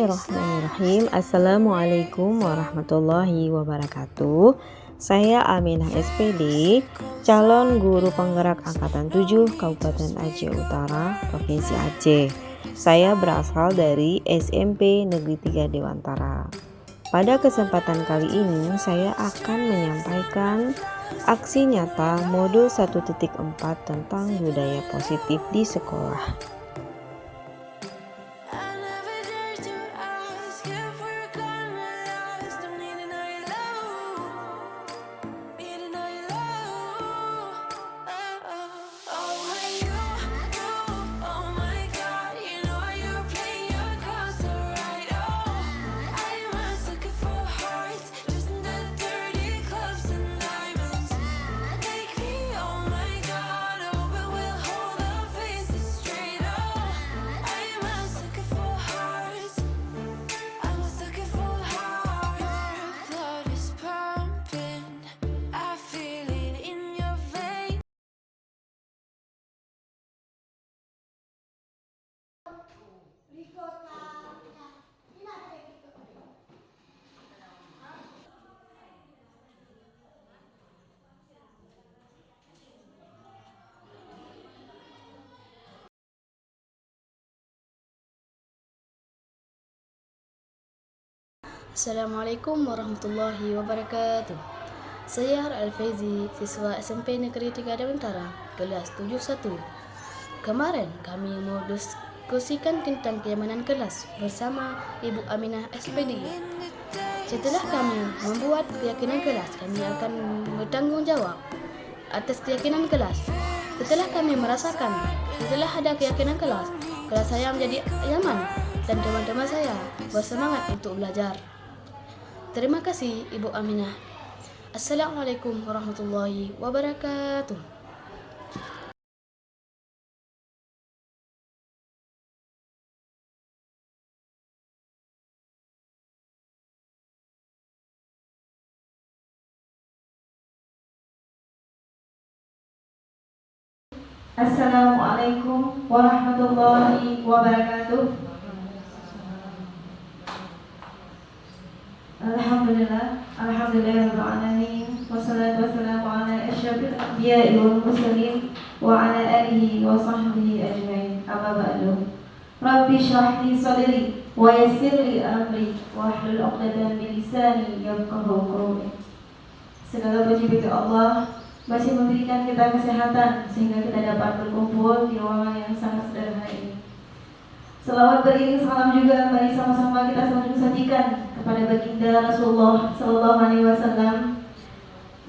Bismillahirrahmanirrahim. Assalamualaikum warahmatullahi wabarakatuh. Saya Aminah SPD, calon guru penggerak Angkatan 7 Kabupaten Aceh Utara, Provinsi Aceh. Saya berasal dari SMP Negeri 3 Dewantara. Pada kesempatan kali ini saya akan menyampaikan aksi nyata modul 1.4 tentang budaya positif di sekolah. Assalamualaikum warahmatullahi wabarakatuh. Saya Al-Faizi, siswa SMP Negeri 3 Dewantara, kelas 71. Kemarin kami mau diskusikan tentang keamanan kelas bersama Ibu Aminah SPD. Setelah kami membuat keyakinan kelas, kami akan bertanggung jawab atas keyakinan kelas. Setelah kami merasakan, setelah ada keyakinan kelas saya menjadi nyaman dan teman-teman saya bersemangat untuk belajar. Terima kasih Ibu Aminah. Assalamualaikum warahmatullahi wabarakatuh. Assalamualaikum warahmatullahi wabarakatuh. Alhamdulillahirabbil alamin, wassalatu wassalamu ala asyrafil anbiya'i wal mursalin wa ala alihi wa sahbihi ajmain. Amma ba'du. Rabbi shrah li sadri wa yassir li amri wahlul 'uqdatam min lisani yafqahu qawli. Segala puji bagi Allah masih memberikan kita kesehatan sehingga kita dapat berkumpul di ruangan yang sangat sederhana ini. Selawat beriring salam juga mari sama-sama kita selalu sajikan kepada baginda Rasulullah Sallallahu Alaihi Wasallam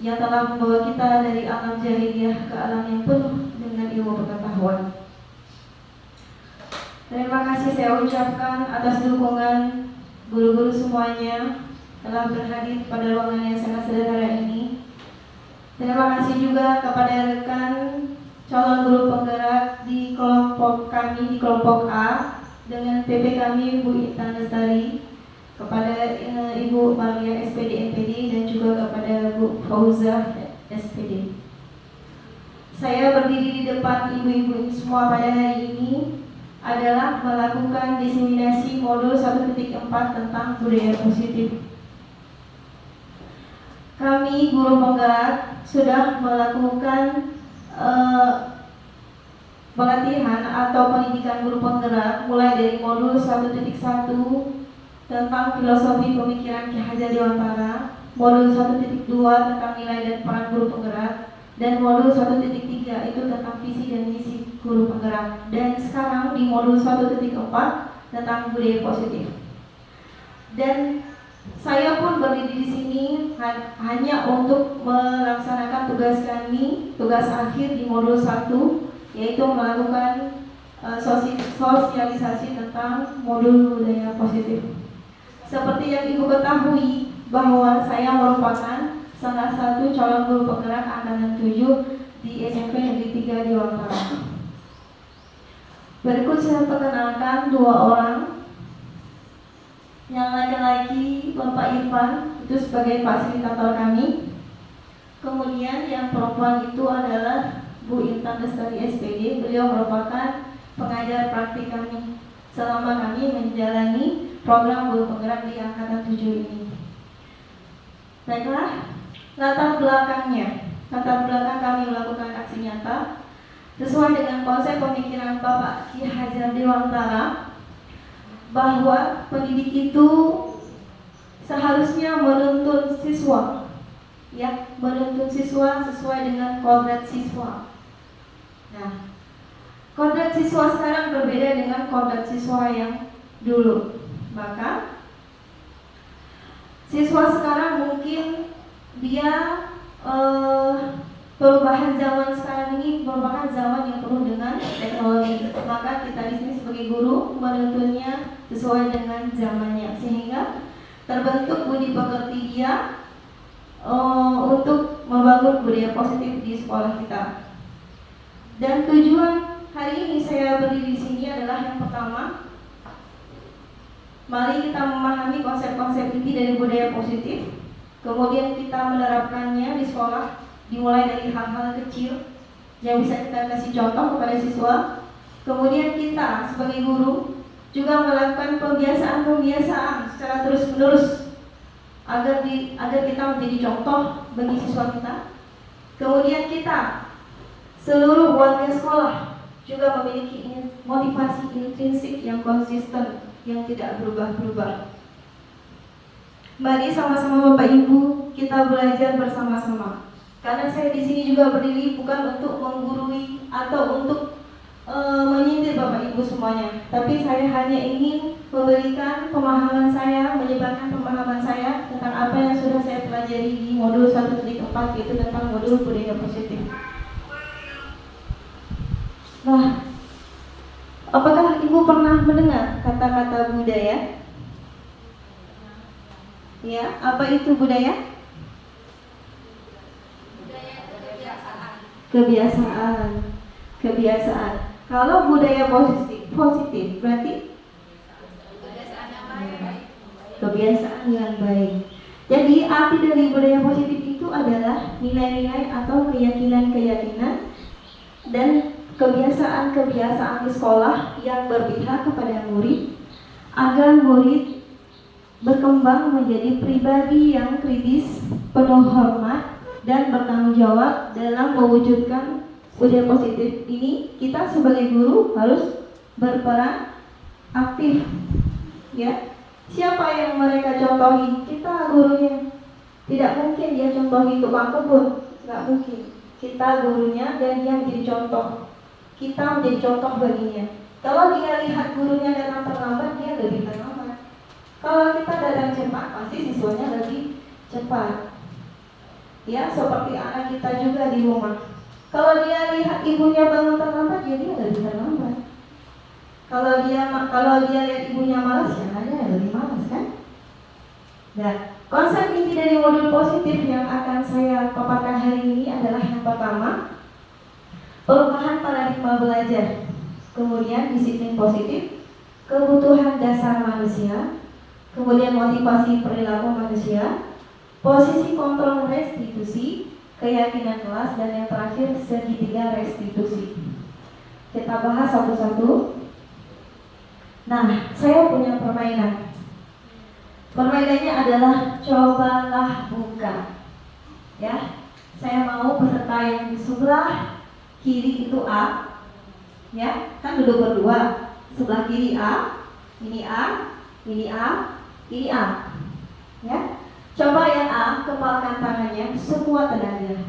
yang telah membawa kita dari alam jahiliyah ke alam yang penuh dengan ilmu pengetahuan. Terima kasih saya ucapkan atas dukungan guru-guru semuanya telah berhadir pada ruangan yang sangat sederhana ini. Terima kasih juga kepada rekan calon guru penggerak di kelompok kami di kelompok A dengan PP kami Bu Intan Lestari, kepada Ibu Maria SPD MPD dan juga kepada Bu Fauzah SPD. Saya berdiri di depan ibu-ibu semua pada hari ini adalah melakukan diseminasi modul 1.4 tentang budaya positif. Kami guru penggerak sudah melakukan pelatihan atau pendidikan guru penggerak mulai dari modul 1.1 tentang filosofi pemikiran Ki Hajar Dewantara, modul 1.2 tentang nilai dan peran guru penggerak, dan modul 1.3 itu tentang visi dan misi guru penggerak. Dan sekarang di modul 1.4 tentang budaya positif. Dan saya pun berdiri di sini hanya untuk melaksanakan tugas kami, tugas akhir di modul 1, yaitu melakukan sosialisasi tentang modul budaya positif. Seperti yang Ibu ketahui bahwa saya merupakan salah satu calon guru penggerak Angkatan 7 di SMP Negeri 3 Dewantara. Berikut saya perkenalkan dua orang. Yang laki-laki Bapak Irfan itu sebagai fasilitator kami. Kemudian yang perempuan itu adalah Bu Intan Lestari SPD. Beliau merupakan pengajar praktik kami. selama kami menjalani program guru penggerak di angkatan 7 ini. Baiklah, latar belakang kami melakukan aksi nyata sesuai dengan konsep pemikiran Bapak Ki Hajar Dewantara bahwa pendidik itu seharusnya menuntun siswa, menuntun siswa sesuai dengan kodrat siswa. Nah, kodrat siswa sekarang berbeda dengan kodrat siswa yang dulu. Maka siswa sekarang mungkin dia perubahan zaman sekarang ini merupakan zaman yang penuh dengan teknologi. Maka kita di sini sebagai guru menuntunnya sesuai dengan zamannya, sehingga terbentuk budi pekerti dia untuk membangun budaya positif di sekolah kita. Dan tujuan hari ini saya berdiri di sini adalah yang pertama, mari kita memahami konsep-konsep inti dari budaya positif. Kemudian kita menerapkannya di sekolah, dimulai dari hal-hal kecil yang bisa kita kasih contoh kepada siswa. Kemudian kita sebagai guru juga melakukan pembiasaan secara terus-menerus agar kita menjadi contoh bagi siswa kita. Kemudian kita seluruh warga sekolah juga memiliki motivasi intrinsik yang konsisten, yang tidak berubah-ubah. Mari sama-sama Bapak Ibu kita belajar bersama-sama. Karena saya di sini juga berdiri bukan untuk menggurui atau untuk menyindir Bapak Ibu semuanya, tapi saya hanya ingin memberikan pemahaman saya, menyebarkan pemahaman saya tentang apa yang sudah saya pelajari di modul 1.4, yaitu tentang modul budaya positif. Nah, apakah Ibu pernah mendengar kata-kata budaya? Ya, apa itu budaya? Kebiasaan. Kalau budaya positif berarti kebiasaan yang baik. Jadi arti dari budaya positif itu adalah nilai-nilai atau keyakinan dan kebiasaan di sekolah yang berpihak kepada murid agar murid berkembang menjadi pribadi yang kritis, penuh hormat, dan bertanggung jawab dalam mewujudkan budaya positif ini. Kita sebagai guru harus berperan aktif. Ya, siapa yang mereka contohi? Kita gurunya. Tidak mungkin dia contohi tukang kebun, nggak mungkin. Kita gurunya dan dia menjadi contoh. Kita menjadi contoh baginya. Kalau dia lihat gurunya datang terlambat, dia lebih terlambat. Kalau kita datang cepat, pasti siswanya lebih cepat. Ya, seperti anak kita juga di rumah. Kalau dia lihat ibunya bangun terlambat, ya dia lebih terlambat. Kalau dia lihat ibunya malas, ya dia lebih malas, kan? Nah, konsep inti dari modul positif yang akan saya paparkan hari ini adalah yang pertama, perubahan paradigma belajar. Kemudian disiplin positif, kebutuhan dasar manusia, kemudian motivasi perilaku manusia, posisi kontrol restitusi, keyakinan kelas, dan yang terakhir segitiga restitusi. Kita bahas satu-satu. Nah, saya punya permainan. Permainannya adalah cobalah buka. Ya, saya mau peserta yang di sebelah kiri itu A. Ya, kan duduk berdua. Sebelah kiri A, ini A, ini A, ini A. Ya. Coba yang A, kepalkan tangannya sekuat tenaga.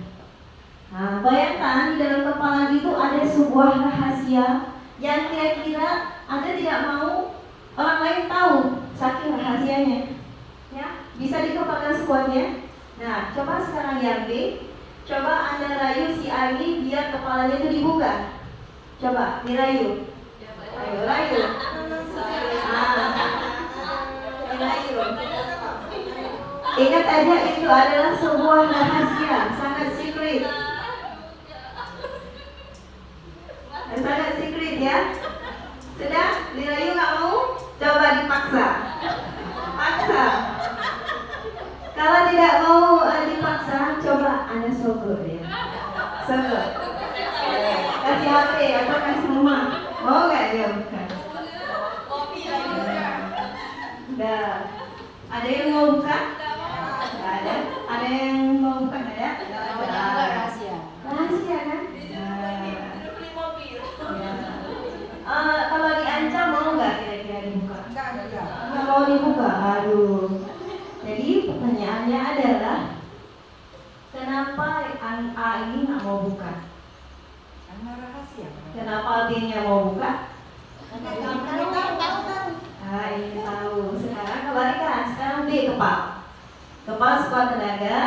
Nah, bayangkan di dalam kepala itu ada sebuah rahasia yang kira-kira Anda tidak mau orang lain tahu, saking rahasianya. Ya, bisa dikepalkan sekuatnya. Nah, coba sekarang yang B, coba Anda rayu si A ini biar kepalanya itu dibuka. Coba dirayu. Ayo rayu. Dirayu. Ingat aja, itu adalah sebuah rahasia, sangat secret. Sangat secret ya. Sudah? Dirayu nggak mau? Coba dipaksa. Paksa. Kalau tidak mau dipaksa, coba Anda sogok ya. Sogok. Kasih HP atau kasih rumah. Mau nggak dia bukan? ada? Nggak ada. rahasia. Rahasia kan? Kalau diancam mau nggak kira-kira dibuka? Nggak mau dibuka. Aduh. Jadi pertanyaannya adalah kenapa A ini nggak mau buka? Karena rahasia. Kenapa B-nya mau buka? Tahu. Ingin tahu. Sekarang kebalikan. Sekarang B kepala sekolah tenaga.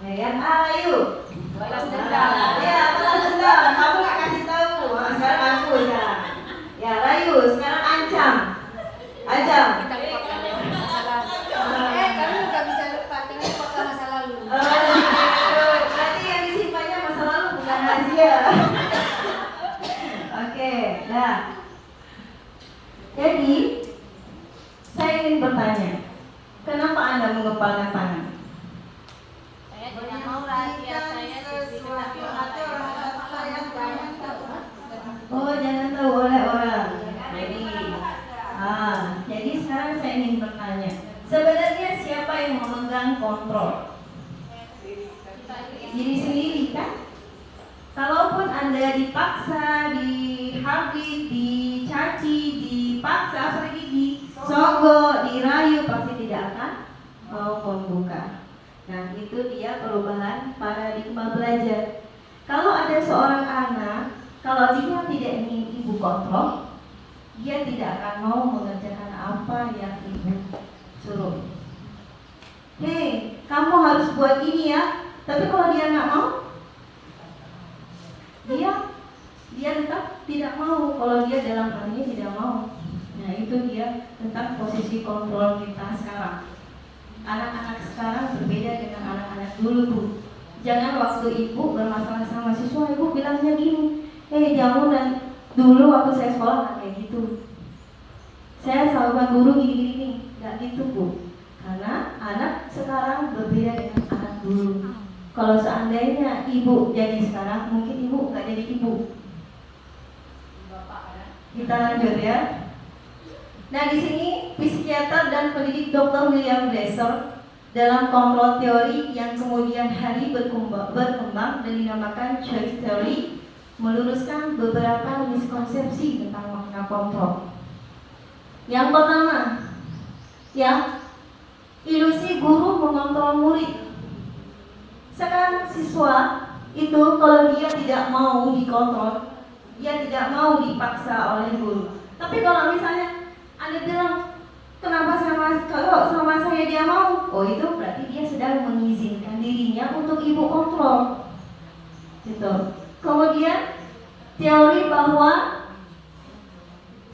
Yang A ayo. Balas dendam. Ya, balas dendam. Kamu nggak kasih tahu. Sekarang aku sekarang. Ya, Rayu. Sekarang ancam. Ancam. Kita lupakan ya masalah. Kamu nggak bisa lupa, tinggal lupakan masa lalu. Berarti yang disimpannya masa lalu bukan rahasia. Oke, nah. Jadi, saya ingin bertanya, kenapa Anda mengepalkan tangan? Saya tidak mau rahasia saya Sesuatu atau rahasia yang jangan tahu. Oh, jangan tahu oleh orang. Jadi sekarang saya ingin bertanya, sebenarnya siapa yang memegang kontrol? Diri sendiri kan? Kalaupun Anda dipaksa, dihabis, dicaci, dipaksa, apalagi disogok, dirayu, pasti tidak akan mau membuka. Nah, itu dia perubahan paradigma belajar. Kalau ada seorang anak, kalau dia tidak ingin ibu kontrol, dia tidak akan mau mengerjakan apa yang ibu suruh. Hei, kamu harus buat ini ya. Tapi kalau dia nggak mau, dia tetap tidak mau. Kalau dia dalam hatinya tidak mau. Nah, itu dia tentang posisi kontrol kita sekarang. Anak-anak sekarang berbeda dengan anak-anak dulu tuh. Jangan waktu ibu bermasalah sama siswa, ibu bilangnya gini, jamu dan dulu waktu saya sekolah nggak kayak gitu. Saya sama guru gini-gini, nggak gitu bu. Karena anak sekarang berbeda dengan anak dulu. Kalau seandainya ibu jadi sekarang, mungkin ibu nggak jadi ibu. Kita lanjut ya. Nah, di sini psikiater dan pendidik Dr. William Glasser dalam kontrol teori yang kemudian hari berkembang dan dinamakan choice theory meluruskan beberapa miskonsepsi tentang makna kontrol. Yang pertama, ya, ilusi guru mengontrol murid. Sekarang siswa itu kalau dia tidak mau dikontrol, dia tidak mau dipaksa oleh guru. Tapi kalau misalnya Anda bilang, kenapa kalau sama saya dia mau? Oh, itu berarti dia sedang mengizinkan dirinya untuk ibu kontrol. Gitu. Kemudian teori bahwa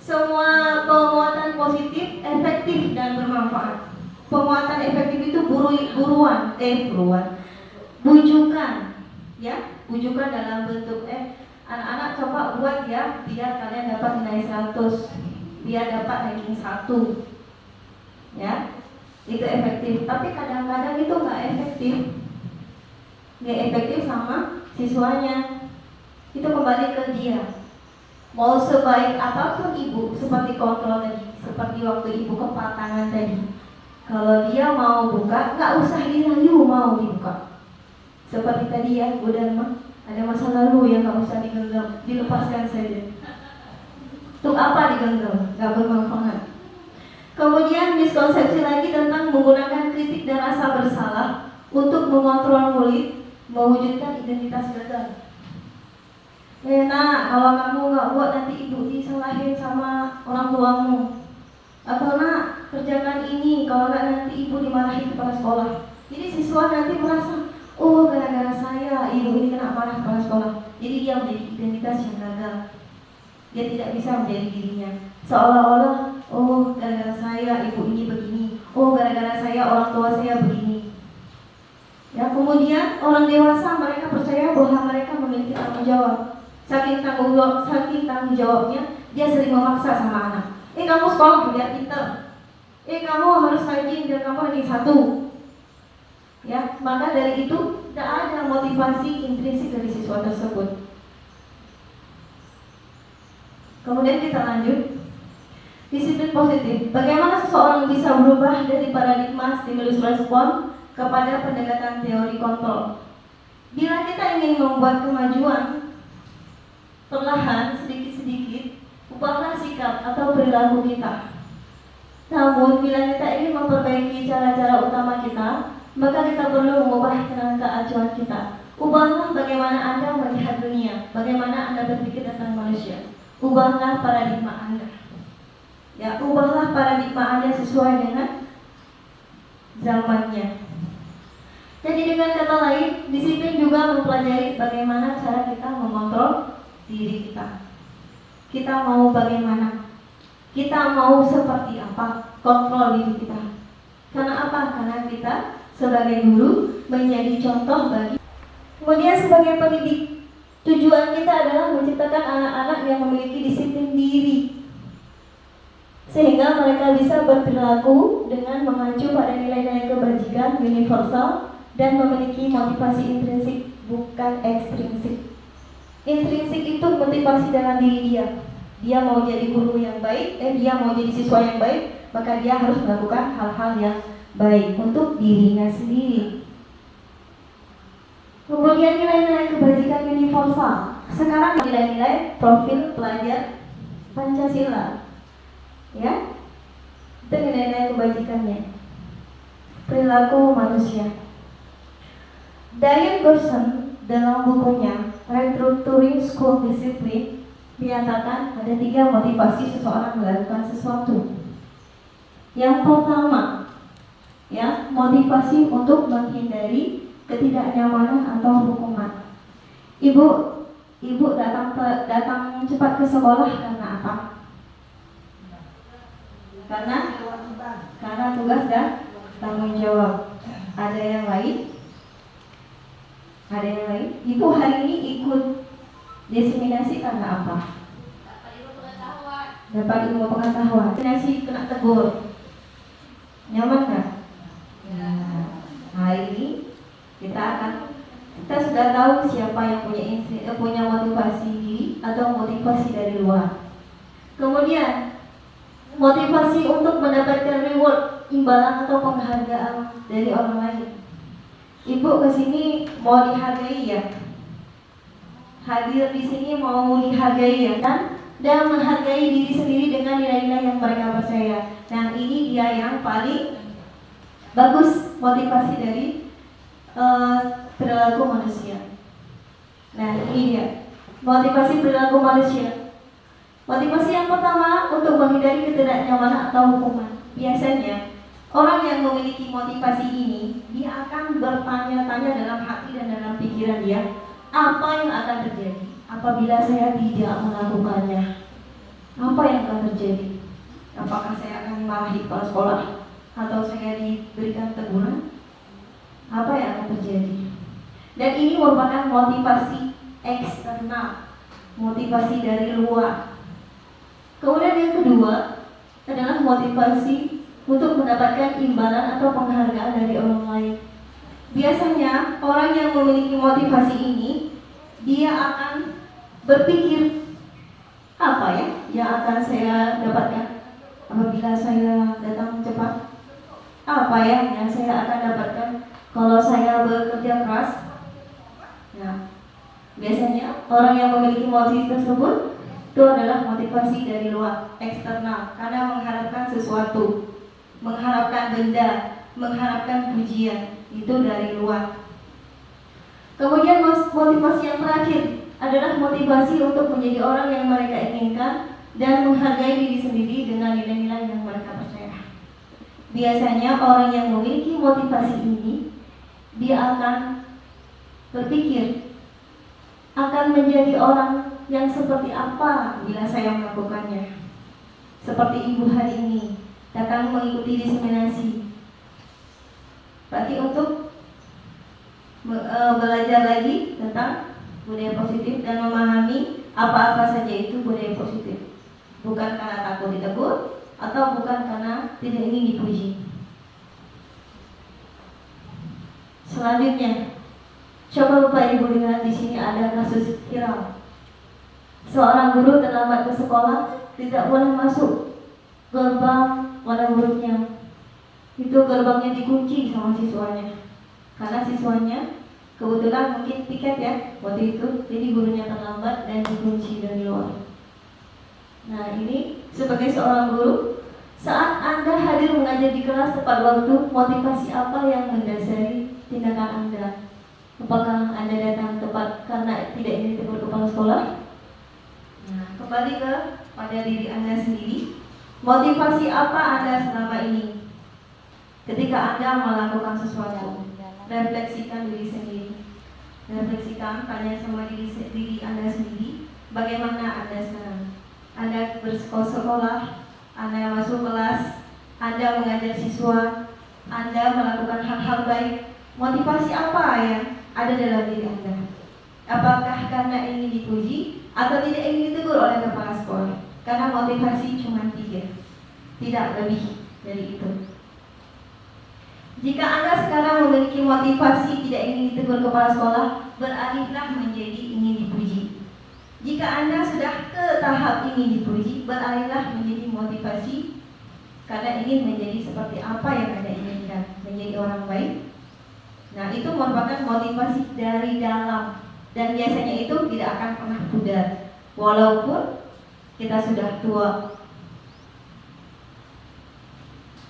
semua penguatan positif efektif dan bermanfaat. Penguatan efektif itu bujukan, ya, bujukan dalam bentuk anak-anak coba buat ya, biar kalian dapat nilai 100, biar dapat ranking 1, ya, itu efektif. Tapi kadang-kadang itu nggak efektif sama siswanya. Itu kembali ke dia. Mau sebaik apapun ibu, seperti kontrol tadi, seperti waktu ibu kepal tangan tadi, kalau dia mau buka, nggak usah dirayu mau dibuka. Seperti tadi ya, Bu Dharma, ada masa lalu yang nggak usah digenggam, dilepaskan saja. Untuk apa digenggam? Nggak bermanfaat. Kemudian miskonsepsi lagi tentang menggunakan kritik dan rasa bersalah untuk mengontrol murid, mewujudkan identitas gagal. Nak, kalau kamu nggak buat nanti ibu disalahin sama orang tuamu. Atau nak, kerjakan ini, kalau nggak nanti ibu dimarahi kepala sekolah. Jadi siswa nanti merasa, oh gara-gara saya ibu ini kena marah kepala sekolah. Jadi dia menjadi identitas yang gagal. Dia tidak bisa menjadi dirinya. Seolah-olah, oh gara-gara saya ibu ini begini. Oh gara-gara saya orang tua saya begini. Ya, kemudian orang dewasa mereka percaya bahwa mereka memiliki tanggung jawab. Saking tanggung jawabnya, dia sering memaksa sama anak. Kamu sekolah biar pinter. Kamu harus rajin biar kamu ranking 1. Ya, maka dari itu tidak ada motivasi intrinsik dari siswa tersebut. Kemudian kita lanjut. Disiplin positif. Bagaimana seseorang bisa berubah dari paradigma stimulus respon kepada pendekatan teori kontrol? Bila kita ingin membuat kemajuan, perlahan, sedikit-sedikit, ubahlah sikap atau perilaku kita. Namun, bila kita ingin memperbaiki cara-cara utama kita, maka kita perlu mengubah kerangka acuan kita. Ubahlah bagaimana Anda melihat dunia, bagaimana Anda berpikir tentang manusia. Ubahlah paradigma Anda. Ya, ubahlah paradigma Anda sesuai dengan zamannya. Jadi dengan kata lain, disiplin juga mempelajari bagaimana cara kita mengontrol diri kita. Kita mau bagaimana? Kita mau seperti apa? Kontrol diri kita. Karena apa? Karena kita sebagai guru menjadi contoh bagi. Kemudian sebagai pendidik, tujuan kita adalah menciptakan anak-anak yang memiliki disiplin diri, sehingga mereka bisa berperilaku dengan mengacu pada nilai-nilai kebajikan universal dan memiliki motivasi intrinsik, bukan ekstrinsik. Intrinsik itu motivasi dalam diri dia. Dia mau jadi guru yang baik, dia mau jadi siswa yang baik, maka dia harus melakukan hal-hal yang baik untuk dirinya sendiri. Kemudian nilai-nilai kebajikan universal. Sekarang nilai-nilai profil pelajar Pancasila. Ya, itu nilai-nilai kebajikannya. Perilaku manusia. Diane Gerson dalam bukunya Restructuring School Discipline menyatakan ada 3 motivasi seseorang melakukan sesuatu. Yang pertama, ya, motivasi untuk menghindari ketidaknyamanan atau hukuman. Ibu datang cepat ke sekolah karena apa? Karena tugas dan tanggung jawab. Ada yang lain? Ibu hari ini ikut diseminasi karena apa? Dapat ilmu pengetahuan. Diseminasi kena tegur. Nyaman nggak? Ya. Hari ini kita sudah tahu siapa yang punya motivasi diri atau motivasi dari luar. Kemudian motivasi untuk mendapatkan reward, imbalan atau penghargaan dari orang lain. Ibu kesini mau dihargai ya, hadir di sini mau dihargai ya kan, dan menghargai diri sendiri dengan nilai-nilai yang mereka percaya. Nah, ini dia yang paling bagus motivasi dari perilaku manusia. Nah, ini dia motivasi perilaku manusia. Motivasi yang pertama untuk menghindari ketidaknyamanan atau hukuman. Biasanya orang yang memiliki motivasi ini, dia akan bertanya-tanya dalam hati dan dalam pikiran dia, apa yang akan terjadi apabila saya tidak melakukannya? Apa yang akan terjadi? Apakah saya akan dimarahi kepala sekolah atau saya diberikan teguran? Apa yang akan terjadi? Dan ini merupakan motivasi eksternal, motivasi dari luar. Kemudian yang kedua adalah motivasi untuk mendapatkan imbalan atau penghargaan dari orang lain. Biasanya orang yang memiliki motivasi ini, dia akan berpikir, apa ya yang akan saya dapatkan apabila saya datang cepat? Apa ya yang saya akan dapatkan kalau saya bekerja keras? Nah, biasanya orang yang memiliki motivasi tersebut itu adalah motivasi dari luar, eksternal, karena mengharapkan sesuatu, mengharapkan benda, mengharapkan pujian, itu dari luar. Kemudian motivasi yang terakhir adalah motivasi untuk menjadi orang yang mereka inginkan dan menghargai diri sendiri dengan nilai-nilai yang mereka percaya. Biasanya orang yang memiliki motivasi ini, dia akan berpikir, akan menjadi orang yang seperti apa bila saya melakukannya. Seperti ibu hari ini datang mengikuti diseminasi, berarti untuk belajar lagi tentang budaya positif dan memahami apa-apa saja itu budaya positif. Bukan karena takut ditegur atau bukan karena tidak ingin dipuji. Selanjutnya, coba Bapak Ibu lihat di sini ada kasus viral. Seorang guru terlambat ke sekolah, tidak boleh masuk gerbang pada muridnya. Itu gerbangnya dikunci sama siswanya, karena siswanya Kebetulan mungkin piket ya waktu itu, jadi gurunya terlambat dan dikunci dari luar. Nah ini sebagai seorang guru, saat Anda hadir mengajar di kelas tepat waktu, motivasi apa yang mendasari tindakan Anda? Apakah Anda datang tepat karena tidak ingin ditegur kepala sekolah? Nah, kembali pada diri Anda sendiri. Motivasi apa Anda selama ini? Ketika Anda melakukan sesuatu, refleksikan diri sendiri. Refleksikan, tanya sama diri Anda sendiri, bagaimana Anda sekarang? Anda bersekolah, Anda masuk kelas, Anda mengajar siswa, Anda melakukan hal-hal baik. Motivasi apa yang ada dalam diri Anda? Apakah karena ingin dipuji atau tidak ingin ditegur oleh kepala sekolah? Karena motivasi cuma 3, tidak lebih dari itu. Jika Anda sekarang memiliki motivasi tidak ingin ditegur kepala sekolah, beralihlah menjadi ingin dipuji. Jika Anda sudah ke tahap ingin dipuji, beralihlah menjadi motivasi karena ingin menjadi seperti apa yang Anda inginkan, menjadi orang baik. Nah, itu merupakan motivasi dari dalam, dan biasanya itu tidak akan pernah pudar walaupun kita sudah tua.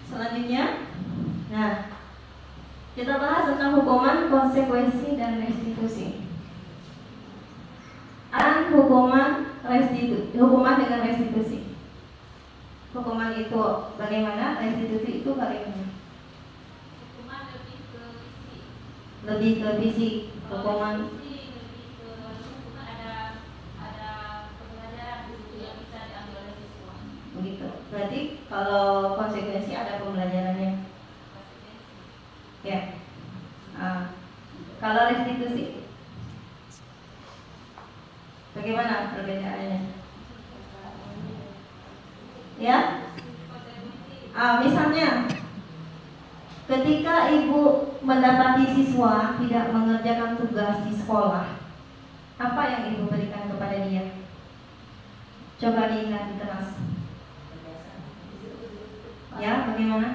Selanjutnya, nah, kita bahas tentang hukuman, konsekuensi, dan restitusi. Hukuman dengan restitusi. Hukuman itu bagaimana? Restitusi itu bagaimana? Hukuman lebih ke fisik. Lebih ke fisik. Hukuman ada pembelajaran di situ yang bisa diambil oleh siswa. begitu. Berarti kalau konsekuensi ada pembelajarannya. Ya. Kalau restitusi, bagaimana perbedaannya? Ya? Misalnya, ketika ibu mendapati siswa tidak mengerjakan tugas di sekolah, apa yang ibu berikan kepada dia? Coba diingat di kelas. Ya, bagaimana?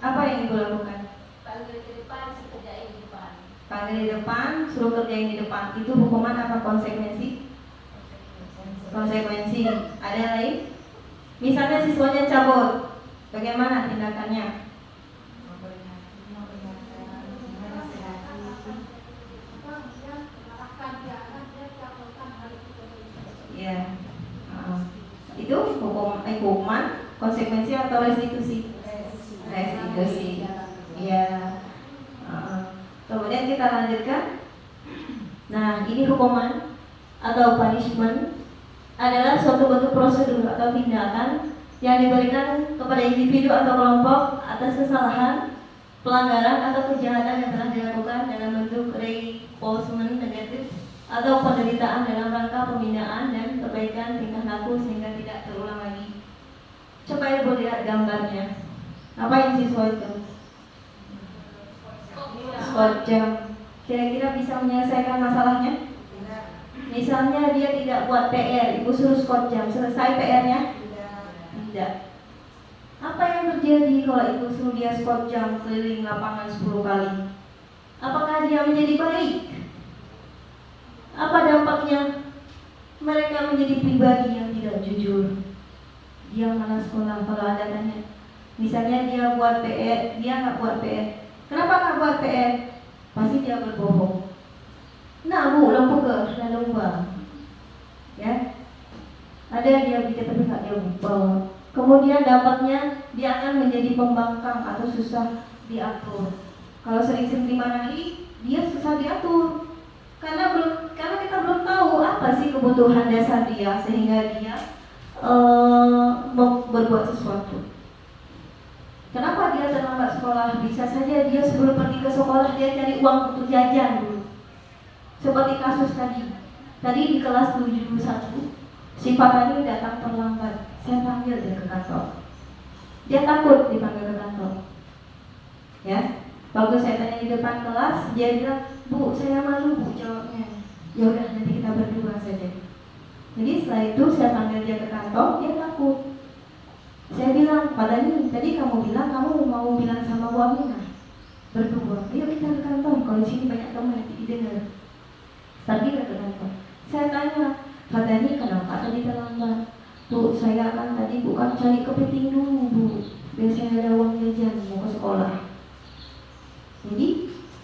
Apa yang ibu lakukan? Panggil ke depan, kerjain di depan. Panggil di depan, suruh kerjain di depan. Itu hukuman apa konsekuensi? Konsekuensi. Ada lain? Misalnya siswanya cabut, bagaimana tindakannya? Ya, itu hukuman, konsekuensi atau restitusi? Restitusi. Ya. Kemudian kita lanjutkan. Nah, ini hukuman atau punishment adalah suatu bentuk prosedur atau tindakan yang diberikan kepada individu atau kelompok atas kesalahan, pelanggaran atau kejahatan yang telah dilakukan dalam bentuk reinforcement negatif atau penderitaan dalam rangka pembinaan dan perbaikan tingkah laku sehingga tidak terulang lagi. Coba ibu lihat gambarnya. Apa yang siswa itu? Spot jam. Kira-kira bisa menyelesaikan masalahnya? Misalnya dia tidak buat PR, ibu suruh skot jam, selesai PR-nya? Tidak. Apa yang terjadi kalau ibu suruh dia skot jam keliling lapangan 10 kali? Apakah dia menjadi baik? Apa dampaknya? Mereka menjadi pribadi yang tidak jujur. Dia malas sekolah. Kalau Anda tanya, misalnya dia buat PR, dia nggak buat PR. Kenapa nggak buat PR? Pasti dia berbohong. Nah bu, lampu ke dalam lupa. Ya, ada dia bikin tapi nggak dia bawa. Kemudian dampaknya dia akan menjadi pembangkang atau susah diatur. Kalau sering-sering dimarahi, dia susah diatur. Karena kita belum tahu apa sih kebutuhan dasar dia sehingga dia berbuat sesuatu. Kenapa dia terlambat sekolah? Bisa saja dia sebelum pergi ke sekolah dia cari uang untuk jajan dulu. Seperti kasus tadi di kelas 71, si Pak tadi datang terlambat. Saya panggil dia ke kantor. Dia takut dipanggil ke kantor. Ya, waktu saya tanya di depan kelas, dia bilang, Bu, saya malu Bu jawabnya. Ya udah nanti kita berdua saja. Jadi setelah itu saya panggil dia ke kantor, dia takut. Saya bilang, Pak Dani, tadi kamu bilang kamu mau bilang sama Bu Aminah. berdua, ayo kita ke kantor, kalau di sini banyak teman nanti didengar. Pergi ke kantor. Saya tanya, katanya kenapa tadi terlambat? Tuh saya kan tadi bukan cari kepiting dulu Bu, biasanya ada uang jajan mau ke sekolah. Jadi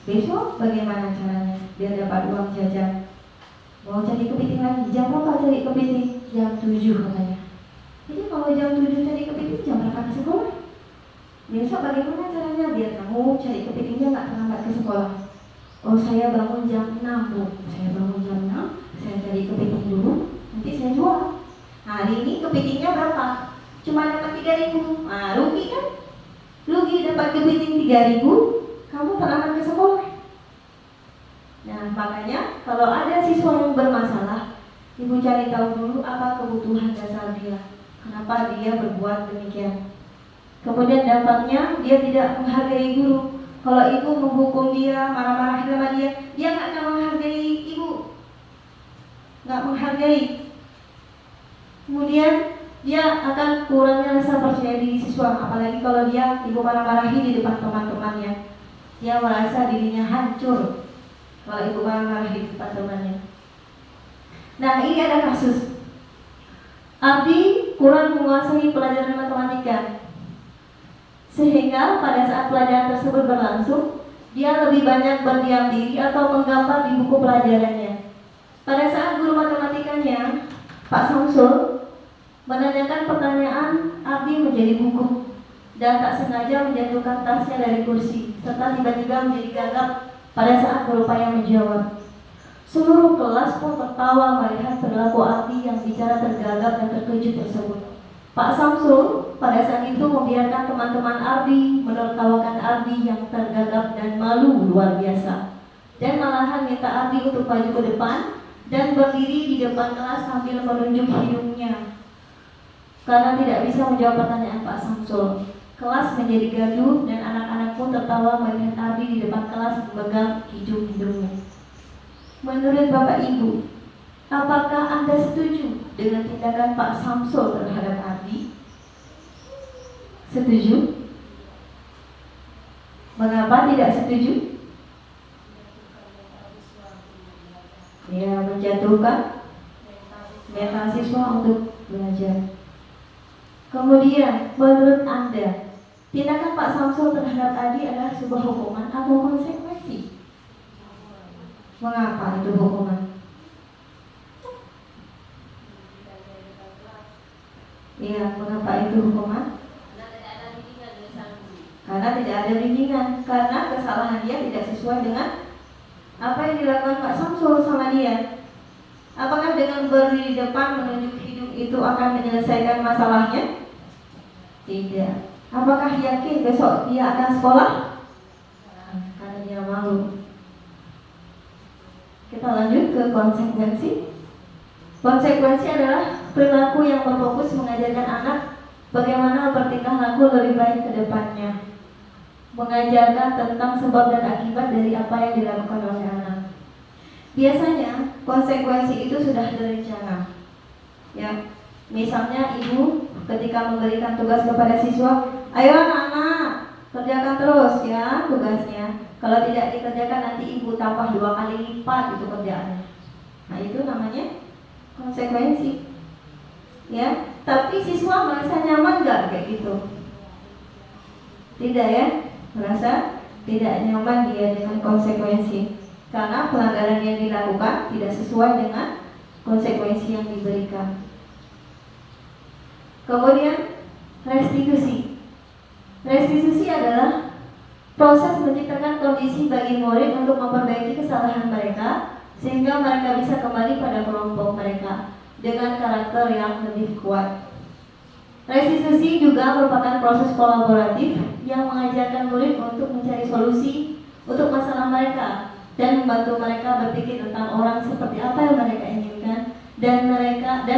besok bagaimana caranya biar dapat uang jajan? Mau cari kepiting lagi, jam berapa cari kepiting? Jam 7 katanya. Jadi kalau jam 7 cari kepiting, jam berapa ke sekolah? Besok bagaimana caranya biar kamu cari kepitingnya nggak terlambat ke sekolah? Oh saya bangun jam 6 Bu, saya bangun jam 6, saya cari kepiting dulu, nanti saya jual. Hari ini kepitingnya berapa? Cuma dapat 3.000. Nah, rugi kan? Rugi dapat kepiting 3.000, kamu terlambat ke sekolah. Nah, makanya kalau ada siswa yang bermasalah, ibu cari tahu dulu apa kebutuhan dasar dia. Kenapa dia berbuat demikian? Kemudian dampaknya dia tidak menghargai guru. Kalau ibu menghukum dia, marah-marah sama dia nggak akan menghargai ibu, nggak menghargai. Kemudian dia akan kurangnya rasa percaya diri siswa, apalagi kalau dia ibu marah-marahi di depan teman-temannya. Dia merasa dirinya hancur kalau ibu marah-marahi di depan temannya. Nah, ini ada kasus Abdi kurang menguasai pelajaran matematika, sehingga pada saat pelajaran tersebut berlangsung, dia lebih banyak berdiam diri atau menggambar di buku pelajarannya. Pada saat guru matematikanya, Pak Samsul, menanyakan pertanyaan, Abdi menjadi gugup dan tak sengaja menjatuhkan tasnya dari kursi, serta tiba-tiba menjadi gagap pada saat berupaya menjawab. Seluruh kelas pun tertawa melihat perilaku Abdi yang bicara tergagap dan terkejut tersebut. Pak Samsul pada saat itu membiarkan teman-teman Abdi menertawakan Abdi yang tergagap dan malu luar biasa, dan malahan minta Abdi untuk maju ke depan dan berdiri di depan kelas sambil menunjuk hidungnya. Karena tidak bisa menjawab pertanyaan Pak Samsul, kelas menjadi gaduh dan anak-anak pun tertawa melihat Abdi di depan kelas memegang hidungnya. Menurut Bapak Ibu, apakah Anda setuju dengan tindakan Pak Samsul terhadap Abdi? Setuju? Mengapa tidak setuju? Ya, menjatuhkan mental siswa untuk belajar. Kemudian, menurut Anda, tindakan Pak Samsul terhadap Abdi adalah sebuah hukuman atau konsekuensi? Mengapa itu hukuman? Ya, mengapa itu hukuman? Karena tidak ada bimbingan, karena kesalahan dia tidak sesuai dengan apa yang dilakukan Pak Samsul sama dia. Apakah dengan berdiri di depan menunjuk hidung itu akan menyelesaikan masalahnya? Tidak. Apakah yakin besok dia akan sekolah? Karena dia malu. Kita lanjut ke konsekuensi. Konsekuensi adalah perilaku yang berfokus mengajarkan anak bagaimana bertingkah laku lebih baik ke depannya, mengajarkan tentang sebab dan akibat dari apa yang dilakukan oleh anak. Biasanya konsekuensi itu sudah direncana. Ya, misalnya ibu ketika memberikan tugas kepada siswa, ayo anak-anak kerjakan terus ya tugasnya. Kalau tidak dikerjakan nanti ibu tambah 2 kali lipat itu kerjaannya. Nah, itu namanya konsekuensi. Ya, tapi siswa merasa nyaman nggak kayak gitu? Tidak ya, merasa tidak nyaman dia dengan konsekuensi karena pelanggaran yang dilakukan tidak sesuai dengan konsekuensi yang diberikan. Kemudian restitusi. Restitusi adalah proses menciptakan kondisi bagi murid untuk memperbaiki kesalahan mereka sehingga mereka bisa kembali pada kelompok mereka dengan karakter yang lebih kuat. Restitusi juga merupakan proses kolaboratif yang mengajarkan murid untuk mencari solusi untuk masalah mereka dan membantu mereka berpikir tentang orang seperti apa yang mereka inginkan dan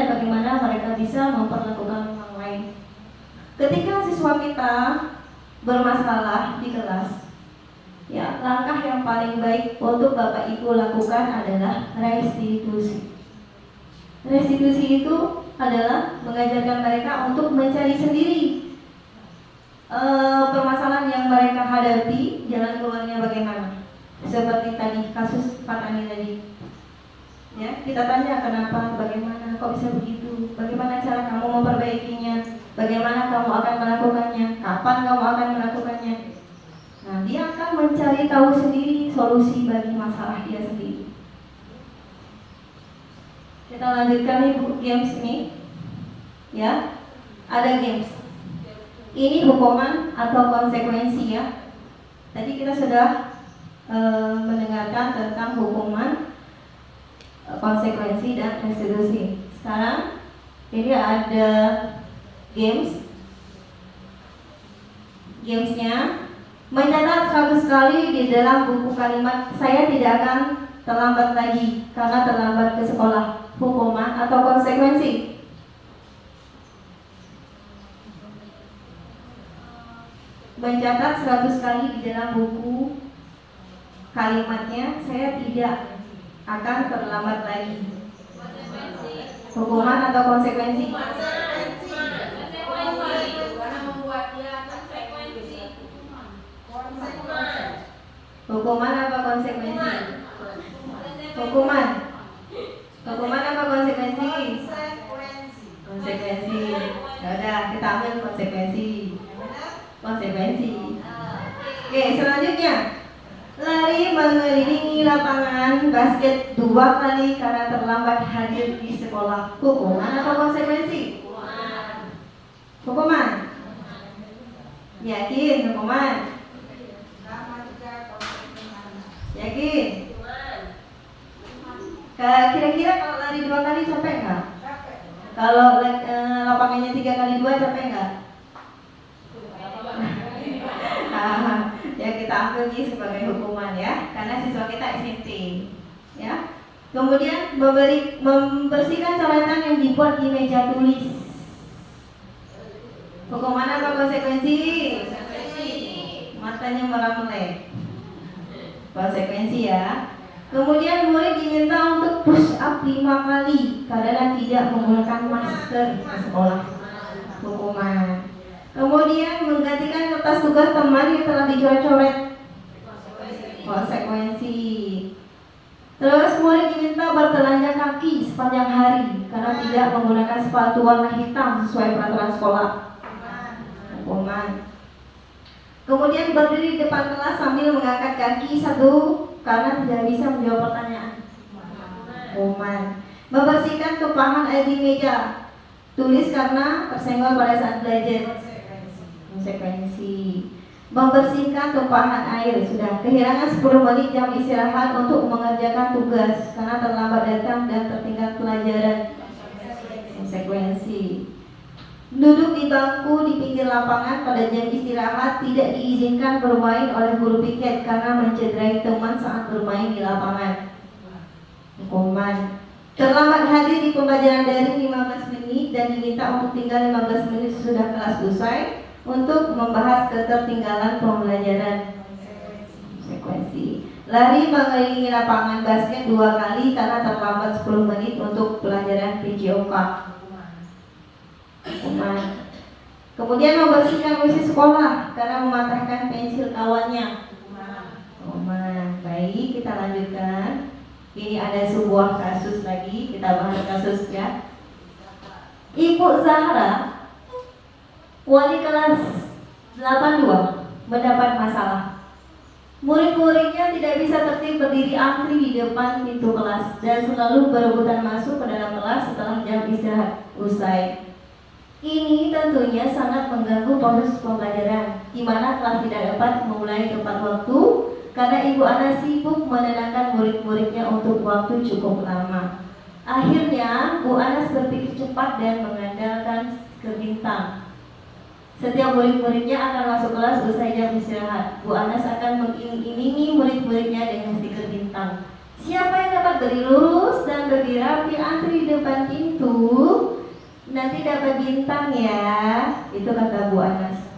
bagaimana mereka bisa memperlakukan orang lain. Ketika siswa kita bermasalah di kelas, ya, langkah yang paling baik untuk Bapak Ibu lakukan adalah restitusi. Restitusi itu adalah mengajarkan mereka untuk mencari sendiri permasalahan yang mereka hadapi, jalan keluarnya bagaimana. Seperti tadi kasus Pak Tani tadi. Ya, kita tanya kenapa, bagaimana, kok bisa begitu, bagaimana cara kamu memperbaikinya, bagaimana kamu akan melakukannya, kapan kamu akan melakukannya. Nah, dia akan mencari tahu sendiri solusi bagi masalah dia sendiri. Kita lanjutkan Ibu games ini. Ya, ada games. Ini hukuman atau konsekuensi ya. Tadi kita sudah mendengarkan tentang hukuman, konsekuensi dan restitusi. Sekarang ini ada games. Gamesnya mencatat 100 kali di dalam buku kalimat saya tidak akan terlambat lagi karena terlambat ke sekolah. Hukuman atau konsekuensi? Mencatat 100 kali di dalam buku kalimatnya saya tidak akan terlambat lagi. Hukuman atau konsekuensi? Hukuman apa konsekuensi? Hukuman. Hukuman apa konsekuensi? Konsekuensi. Ya udah, kita ambil konsekuensi. Konsekuensi. Oke, selanjutnya. Lari mengelilingi lapangan basket 2 kali karena terlambat hadir di sekolah. Hukuman atau konsekuensi? Hukuman. Yakin hukuman? Yakin? Kira-kira kalau lari 2 kali capek nggak? Kalau lapangannya 3 kali 2 capek nggak? Ya kita ambil ini sebagai hukuman ya, karena siswa kita SMP ya. Kemudian membersihkan coretan yang dibuat di meja tulis. Hukuman apa konsekuensi? Matanya meramai. Konsekuensi ya. Kemudian murid diminta untuk push up 5 kali karena tidak menggunakan masker di sekolah. Hukuman. Kemudian menggantikan kertas tugas teman yang telah dicoret-coret. Konsekuensi. Terus murid diminta bertelanjang kaki sepanjang hari karena tidak menggunakan sepatu warna hitam sesuai peraturan sekolah. Hukuman. Kemudian berdiri di depan kelas sambil mengangkat kaki satu karena tidak bisa menjawab pertanyaan. Hukuman. Membersihkan tumpahan air di meja tulis karena tersenggol pada saat belajar. Konsekuensi. Membersihkan tumpahan air sudah. Kehilangan 10 menit jam istirahat untuk mengerjakan tugas karena terlambat datang dan tertinggal pelajaran. Konsekuensi. Duduk di bangku di pinggir lapangan pada jam istirahat tidak diizinkan bermain oleh guru piket karena mencederai teman saat bermain di lapangan. Hukuman. Terlambat hadir di pembelajaran daring 15 menit dan diminta untuk tinggal 15 menit sesudah kelas usai untuk membahas ketertinggalan pembelajaran. Konsekuensi. Lari mengelilingi lapangan basket 2 kali karena terlambat 10 menit untuk pelajaran PJOK. Hukuman. Kemudian membersihkan WC sekolah karena mematahkan pensil kawannya. Hukuman. Baik, kita lanjutkan. Ini ada sebuah kasus lagi, kita bahas kasus ya. Ibu Zahra, wali kelas 82, mendapat masalah. Murid-muridnya tidak bisa tertib berdiri antri di depan pintu kelas dan selalu berebutan masuk ke dalam kelas setelah jam istirahat usai. Ini tentunya sangat mengganggu proses pembelajaran, di mana kelas tidak dapat memulai tepat waktu karena Ibu Ana sibuk menenangkan murid-muridnya untuk waktu cukup lama. Akhirnya, Bu Anas berpikir cepat dan mengandalkan stiker bintang. Setiap murid-muridnya akan masuk kelas usai jam istirahat. Bu Anas akan mengiming-imingi murid-muridnya dengan stiker bintang. Siapa yang dapat berdiri lurus dan berdiri rapi antri di depan pintu, nanti dapat bintang ya. Itu kata Bu Anas.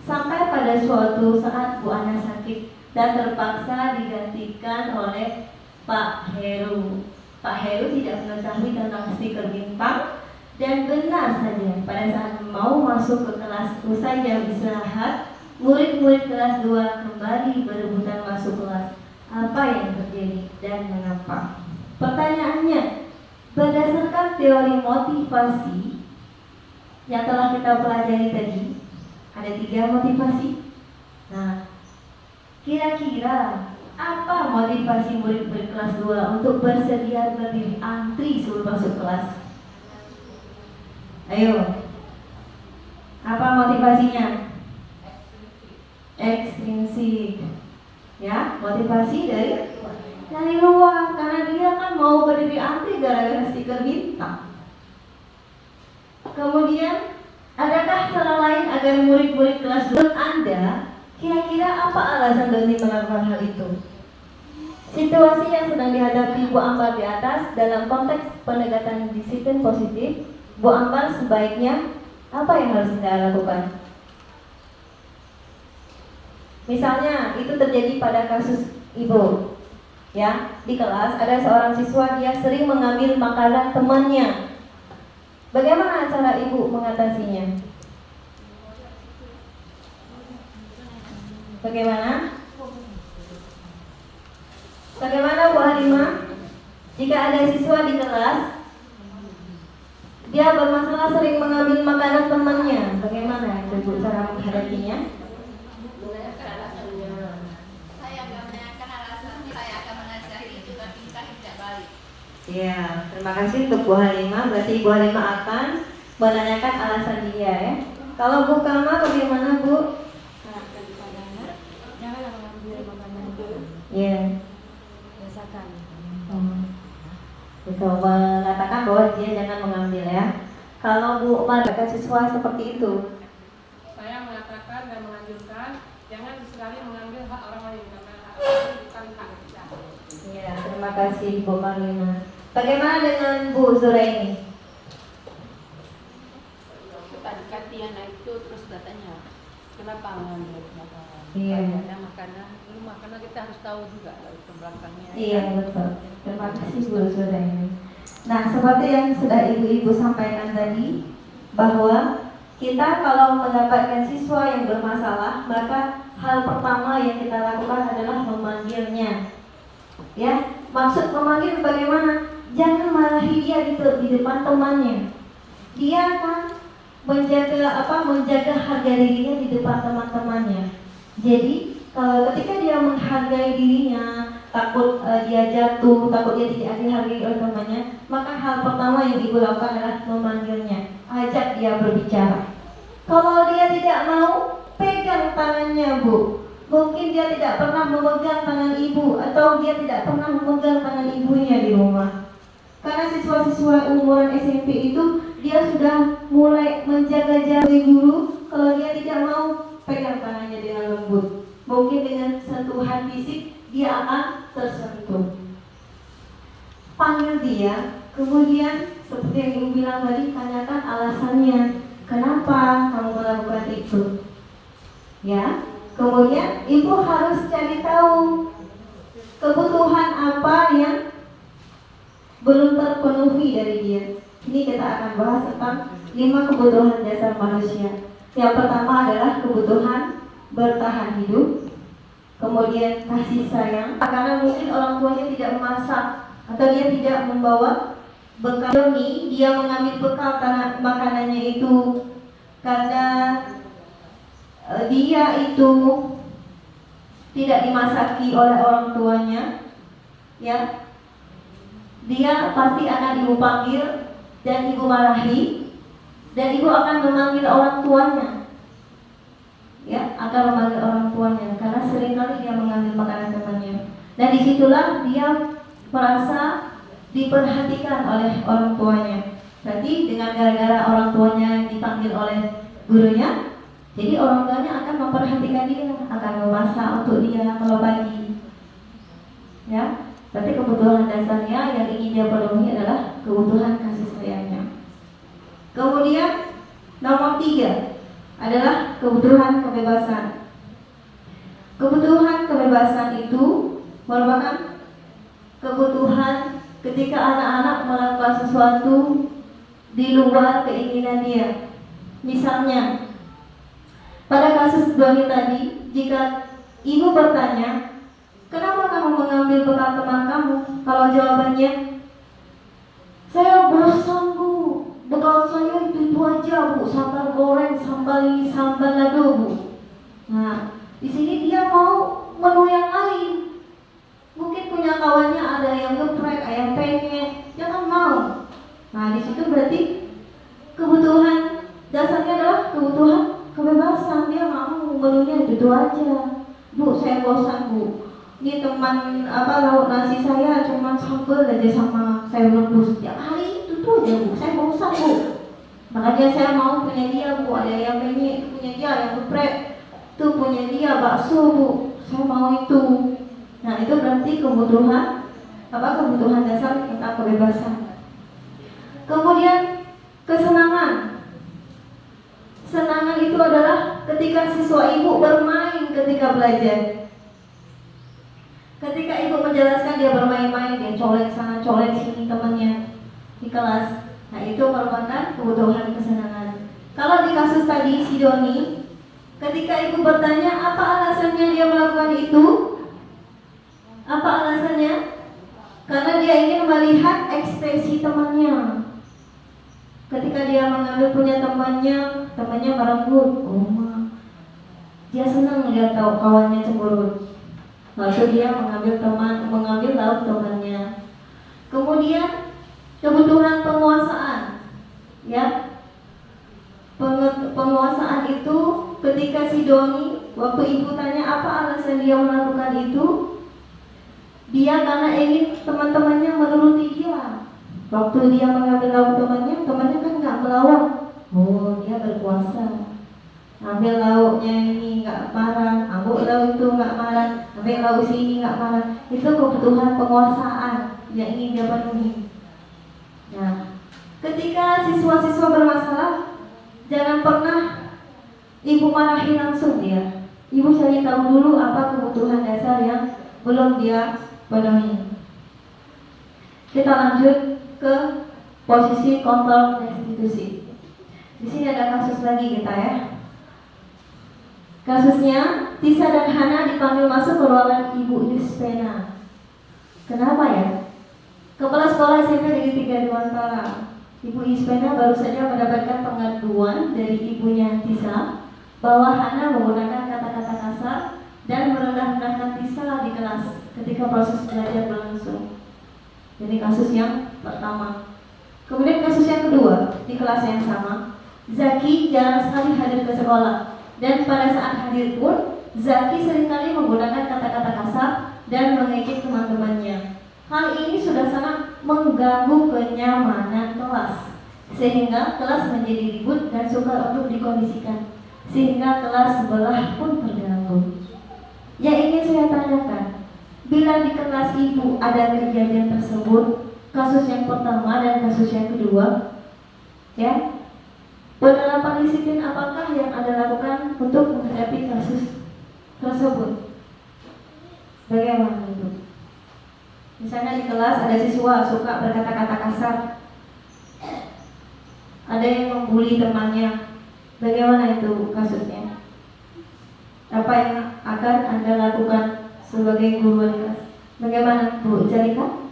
Sampai pada suatu saat Bu Anas sakit dan terpaksa digantikan oleh Pak Heru. Pak Heru tidak mengetahui tentang stiker bintang Dan benar saja, pada saat mau masuk ke kelas usai jam istirahat, murid-murid kelas 2 kembali berebutan masuk kelas. Apa yang terjadi dan mengapa? Pertanyaannya, berdasarkan teori motivasi yang telah kita pelajari tadi, ada 3 motivasi. Nah, kira-kira apa motivasi murid-murid kelas 2 untuk bersedia berdiri antri sebelum masuk kelas? Ayo, apa motivasinya? Ekstrinsik, ya, motivasi dari luar, karena dia kan mau berdiri antri gara-gara stiker bintang. Kemudian, adakah cara lain agar murid-murid kelas 2 Anda kira-kira apa alasan Doni melakukan hal itu? Situasi yang sedang dihadapi Bu Ambar di atas dalam konteks pendekatan disiplin positif, Bu Ambar sebaiknya apa yang harus kita lakukan? Misalnya itu terjadi pada kasus Ibu, ya, di kelas ada seorang siswa dia sering mengambil makanan temannya. Bagaimana cara Ibu mengatasinya? Bagaimana Bu Halimah? Jika ada siswa di kelas dia bermasalah sering mengambil makanan temannya, bagaimana itu Bu cara menghadapinya? Saya akan menanyakan alasannya, saya akan menasihati juga tingkah tidak baik. Ya, terima kasih untuk Bu Halimah. Berarti Bu Halimah akan menanyakan alasan dia, ya. Kalau Bu Kama bagaimana Bu? Janganlah mengambil makanan itu. Ya. Biasakan. Betul, mengatakan bahwa dia jangan mengambil, ya. Kalau Bu Umar kata siswa seperti itu, Saya mengatakan dan menganjurkan jangan sekali mengambil hak orang lain karena hak orang lain bukan hak kita. ya, terima kasih Bu Marlina. Bagaimana dengan Bu Zuraini? Tadi Katiana itu terus katanya kenapa mengambil makanan? Iya. Ada makanan, lu makanan kita harus tahu juga itu belakangnya. Iya, betul. Terima kasih Bu Zuraini. Nah, seperti yang sudah ibu-ibu sampaikan tadi, bahwa kita kalau mendapatkan siswa yang bermasalah, maka hal pertama yang kita lakukan adalah memanggilnya. Ya, maksud memanggil bagaimana? Jangan marahi dia di depan temannya. Dia akan menjaga harga dirinya di depan teman-temannya. Jadi, kalau ketika dia menghargai dirinya, takut dia jatuh, takut dia tidak dihargai oleh temannya, maka hal pertama yang ibu lakukan adalah memanggilnya, ajak dia berbicara. Kalau dia tidak mau, pegang tangannya Bu. Mungkin dia tidak pernah memegang tangan ibu, atau dia tidak pernah memegang tangan ibunya di rumah. Karena siswa-siswa umuran SMP itu dia sudah mulai menjaga jarak dari guru. Kalau dia tidak mau, pegang tangannya dengan lembut. Mungkin dengan sentuhan fisik dia akan tersentuh. Panggil dia, kemudian seperti yang ibu bilang tadi, tanyakan alasannya, kenapa kamu melakukan itu, ya. Kemudian ibu harus cari tahu kebutuhan apa yang belum terpenuhi dari dia. Ini kita akan bahas tentang 5 kebutuhan dasar manusia. Yang pertama adalah kebutuhan bertahan hidup, kemudian kasih sayang, karena mungkin orang tuanya tidak memasak atau dia tidak membawa bekal. Dia mengambil bekal makanannya itu karena dia itu tidak dimasaki oleh orang tuanya, ya. Dia pasti akan ibu panggil dan ibu marahi, dan ibu akan memanggil orang tuanya, ya, akan memanggil orang tuanya karena seringkali dia mengambil makanan temannya, dan disitulah dia merasa diperhatikan oleh orang tuanya. Berarti dengan gara-gara orang tuanya yang dipanggil oleh gurunya, jadi orang tuanya akan memperhatikan dia, akan memasak untuk dia kalau pagi, ya. Berarti kebutuhan dasarnya yang ingin dia penuhi adalah kebutuhan kasih sayangnya. Kemudian nomor 3 adalah kebutuhan kebebasan. Kebutuhan kebebasan itu merupakan kebutuhan ketika anak-anak melakukan sesuatu di luar keinginan dia. Misalnya, pada kasus Doni tadi, jika ibu bertanya, kenapa kamu mengambil bekal teman kamu? Kalau jawabannya, saya bosan bu, bekal saya itu aja bu, sambal goreng, sambal ini, sambal lado bu. Nah, di sini dia mau menu yang lain. Mungkin punya kawannya ada yang geprek, ayam penyet, jangan mau. Nah, di situ berarti kebutuhan dasarnya adalah kebutuhan kebebasan. Dia mau menunya itu aja. Bu, saya bosan bu. Ini teman lauk nasi saya cuma sambal aja sama sayur rebus. Tiap hari itu tuh aja bu. Saya bosan bu. Makanya saya mau punya dia bu. Ada ayam penyet punya dia, ayam geprek itu punya dia, bakso bu. Saya mau itu. Nah, itu berarti kebutuhan dasar tentang kebebasan. Kemudian kesenangan. Senangan itu adalah ketika siswa ibu bermain ketika belajar. Ketika ibu menjelaskan dia bermain-main, dia colek sana, colek sini temannya di kelas. Nah, itu merupakan kebutuhan kesenangan. Kalau di kasus tadi si Doni, ketika ibu bertanya apa alasannya dia melakukan itu, apa alasannya? Karena dia ingin melihat ekspresi temannya. Ketika dia mengambil punya temannya merenggut, dia senang lihat tahu kawannya cemberut. Lalu dia mengambil lauk temannya. Kemudian kebutuhan penguasaan, ya. Penguasaan itu ketika si Doni, waktu ibu tanya apa alasan dia melakukan itu, dia karena ingin teman-temannya menuruti dia. Waktu dia mengambil lauk temannya kan nggak melawan. Oh, dia berkuasa. Ambil lauknya ini nggak marah, ambil lauk itu nggak marah, ambil lauk sini nggak marah. Itu kebutuhan penguasaan yang ingin dia penuhi. Nah, ketika siswa-siswa bermasalah, jangan pernah ibu marahi langsung dia. Ibu cari tahu dulu apa kebutuhan dasar yang belum dia penuhi. Kita lanjut ke posisi kontrol restitusi. Di sini ada kasus lagi kita ya. Kasusnya Tisa dan Hana dipanggil masuk ke ruangan Ibu Yuspena. Kenapa ya? Kepala sekolah SMP Negeri 3 Dewantara, Ibu Yuspena baru saja mendapatkan pengaduan dari ibunya Tisa bahwa Hana menggunakan kata-kata kasar dan merendah-rendahkan Tisa di kelas ketika proses belajar berlangsung. Jadi kasus yang pertama. Kemudian kasus yang kedua, di kelas yang sama, Zaki jarang sekali hadir ke sekolah, dan pada saat hadir pun Zaki seringkali menggunakan kata-kata kasar dan mengejek teman-temannya. Hal ini sudah sangat mengganggu kenyamanan kelas, sehingga kelas menjadi ribut dan sukar untuk dikondisikan, sehingga kelas sebelah pun terganggu. Yang ingin saya tanyakan, bila di kelas ibu ada kejadian tersebut, kasus yang pertama dan kasus yang kedua, ya, penerapan disiplin apakah yang Anda lakukan untuk menghadapi kasus tersebut? Bagaimana itu? Misalnya di kelas ada siswa suka berkata-kata kasar, ada yang membuli temannya, bagaimana itu kasusnya? Apa yang akan Anda lakukan sebagai guru di kelas? Bagaimana Bu Jalika?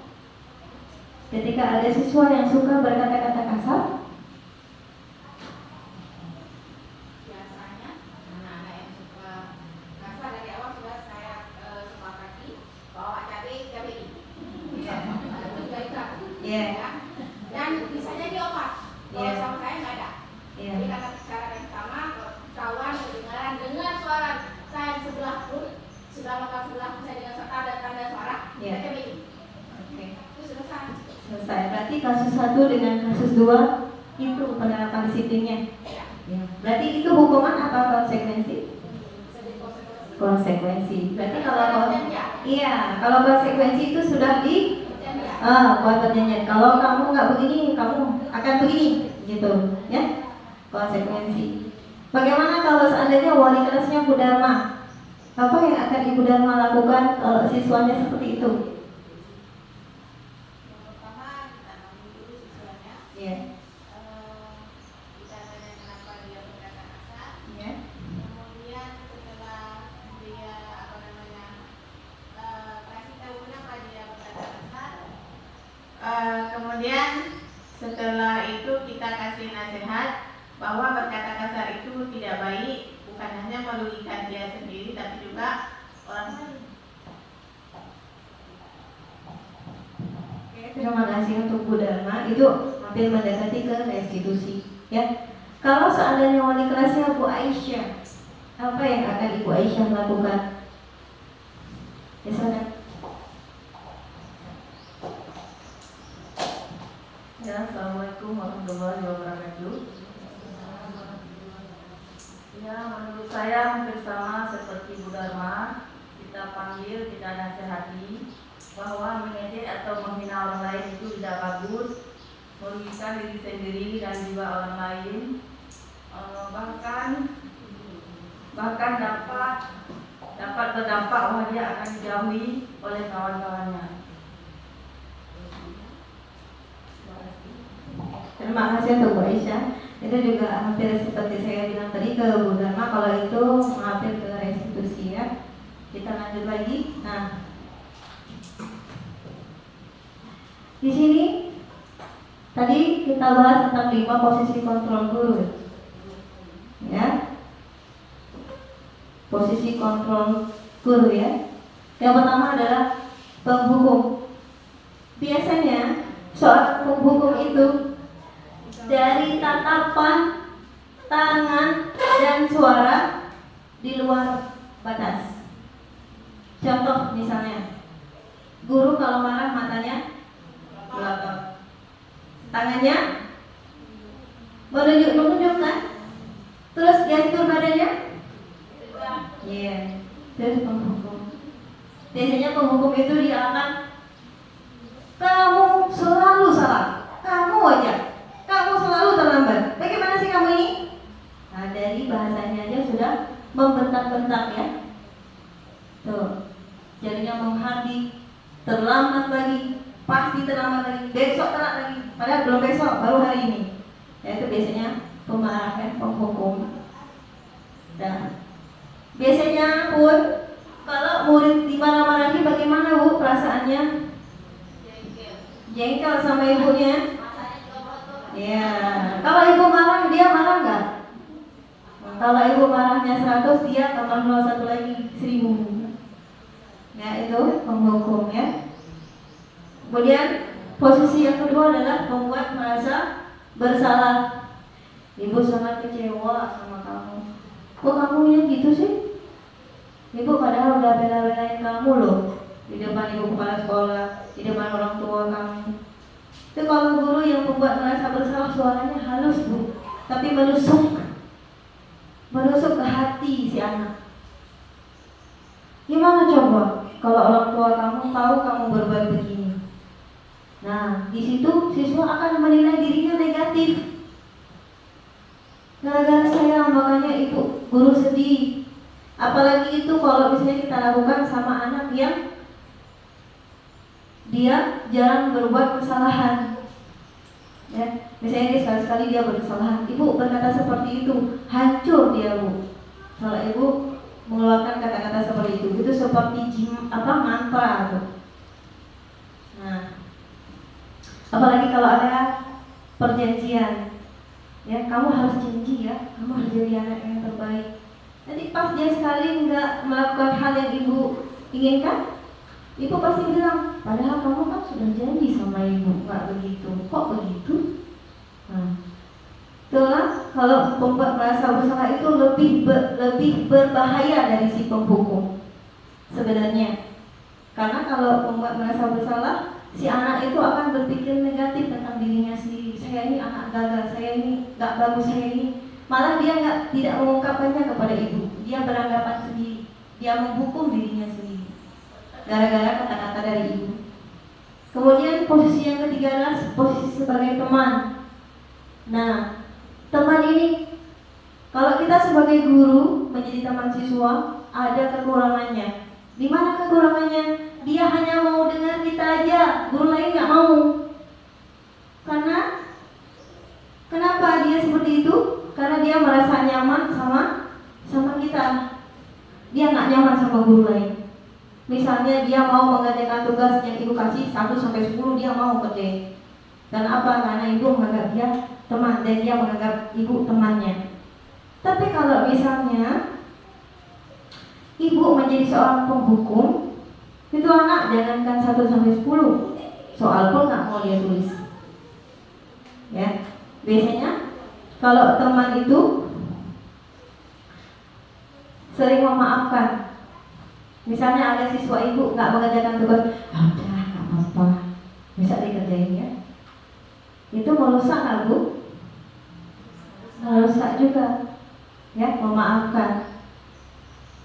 Ketika ada siswa yang suka berkata-kata kasar, Biasanya anak-anak yang suka kasar dari awal sudah saya sepakati bawa cabai ini. Ya, Iya. ya. Dan bisa jadi obat. Kalau Iya. sama saya nggak ada. Iya. Jadi kata cara yang sama, kawan kedengaran dengar suara saya di sebelah pun, sebelah lokal sebelah pun saya dengar tanda suara. Iya. Cabai ini. Oke. Itu selesai. Selesai. Berarti kasus 1 dengan kasus 2 itu penerapan disiplinnya. Ya. Ya. Berarti itu hukuman atau konsekuensi? Jadi konsekuensi. Konsekuensi. Berarti kalau Perjanjian. iya, kalau konsekuensi itu sudah di Perjanjian. buat perjanjian. Kalau kamu nggak begini, kamu akan begini, gitu, ya. Konsekuensi. Bagaimana kalau seandainya wali kelasnya Bu Dharma? Apa yang akan Ibu Dharma lakukan kalau siswanya seperti itu? Yang pertama kita nunggu dulu siswanya. Iya. kasih nasihat bahwa berkata kasar itu tidak baik, bukan hanya merugikan dia sendiri tapi juga orang lain. Oke, terima kasih untuk Bu Dharma. Itu hampir mendekati ke restitusi, ya. Kalau seandainya wali kelasnya Bu Aisyah, apa yang akan Ibu Aisyah lakukan? Ya, silakan. Ya, Assalamualaikum warahmatullahi wabarakatuh. Ya, menurut saya hampir sama seperti Bu Dharma. Kita panggil, kita nasihati bahwa mengejek atau menghina orang lain itu tidak bagus, merugikan diri sendiri dan juga orang lain. Bahkan dapat berdampak bahwa dia akan dijauhi oleh kawan-kawannya. Terima kasih untuk Bu Aisyah. Itu juga hampir seperti saya bilang tadi ke Bu Dharma, kalau itu hampir ke restitusi, ya. Kita lanjut lagi. Nah, di sini tadi kita bahas tentang 5 posisi kontrol guru, ya. Posisi kontrol guru, ya. Yang pertama adalah penghukum. Biasanya seorang penghukum itu dari tatapan, tangan, dan suara di luar batas. Contoh misalnya, guru kalau marah matanya melotot, tangannya menunjuk kan? Terus gestur badannya, itu penghukum. Biasanya penghukum itu dia akan, kamu selalu salah, kamu aja, kamu selalu terlambat. Bagaimana sih kamu ini? Nah, dari bahasanya aja sudah membentak-bentak, ya. Tuh, jadinya menghardik, terlambat lagi, pasti terlambat lagi, besok telat lagi, padahal belum besok, baru hari ini. Ya, itu biasanya pemarah, kan, penghukum. Dan biasanya pun kalau murid dimarah-marahi bagaimana Bu perasaannya? Jengkel sama ibunya. Ya, kalau ibu marah, dia marah nggak? Kalau ibu marahnya 100, dia tambah 01 lagi 1000. Ya, itu penghukum, ya. Kemudian posisi yang kedua adalah membuat merasa bersalah. Ibu sangat kecewa sama kamu. Kok kamu yang gitu sih? Ibu padahal udah bela-belain kamu loh, di depan ibu kepala sekolah, di depan orang tua kamu. Itu kalau guru yang membuat merasa bersalah, suaranya halus Bu, tapi menusuk ke hati si anak. Gimana coba kalau orang tua kamu tahu kamu berbuat begini? Nah, di situ siswa akan menilai dirinya negatif. Gara-gara saya, makanya ibu guru sedih. Apalagi itu kalau misalnya kita lakukan sama anak yang dia jarang berbuat kesalahan, ya. Misalnya dia sekali-sekali dia berkesalahan, ibu berkata seperti itu, hancur dia Bu. Kalau ibu mengeluarkan kata-kata seperti itu seperti mantra tuh. Nah, apalagi kalau ada perjanjian, ya, kamu harus janji, ya, kamu harus jadi anak yang terbaik. Nanti pas dia sekali nggak melakukan hal yang ibu inginkan, ibu pasti bilang, padahal kamu kan sudah janji sama ibu nggak begitu, kok begitu? Nah, itulah kalau pembuat merasa bersalah itu lebih berbahaya dari si penghukum sebenarnya. Karena kalau pembuat merasa bersalah, si anak itu akan berpikir negatif tentang dirinya sendiri. Saya ini anak gagal, saya ini nggak bagus, saya ini. Malah dia tidak mengungkapkannya kepada ibu. Dia beranggapan sendiri, dia menghukum dirinya sendiri gara-gara kata-kata dari ibu. Kemudian posisi yang ketiga adalah posisi sebagai teman. Nah, teman ini, kalau kita sebagai guru menjadi teman siswa, ada kekurangannya. Di mana kekurangannya? Dia hanya mau dengar kita aja, guru lain nggak mau. Karena kenapa dia seperti itu? Karena dia merasa nyaman sama kita. Dia nggak nyaman sama guru lain. Misalnya dia mau mengerjakan tugas yang ibu kasih 1 sampai 10, dia mau kerjain. Karena apa? Karena ibu menganggap dia teman dan dia menganggap ibu temannya. Tapi kalau misalnya ibu menjadi seorang penghukum, itu anak jangankan 1 sampai 10 soal pun nggak mau dia tulis. Ya, biasanya kalau teman itu sering memaafkan. Misalnya ada siswa ibu nggak mengerjakan tugas, udah nggak apa-apa, bisa dikerjain ya. Itu merusak nggak bu? Merusak juga, ya, memaafkan.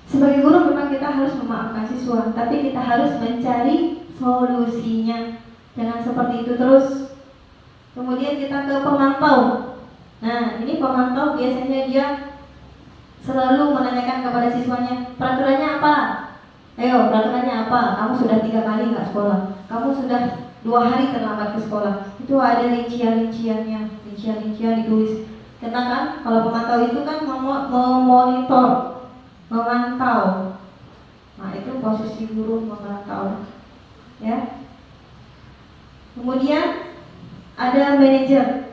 Sebagai guru memang kita harus memaafkan siswa, tapi kita harus mencari solusinya. Jangan seperti itu terus. Kemudian kita ke pemantau. Nah, ini pemantau biasanya dia selalu menanyakan kepada siswanya, peraturannya apa? Ayo, peraturannya apa? Kamu sudah 3 kali nggak sekolah. Kamu sudah 2 hari terlambat ke sekolah. Itu ada rincian-rinciannya, rincian ditulis. Karena kan kalau pemantau itu kan memonitor, memantau. Nah, itu posisi guru memantau. Ya. Kemudian ada manajer.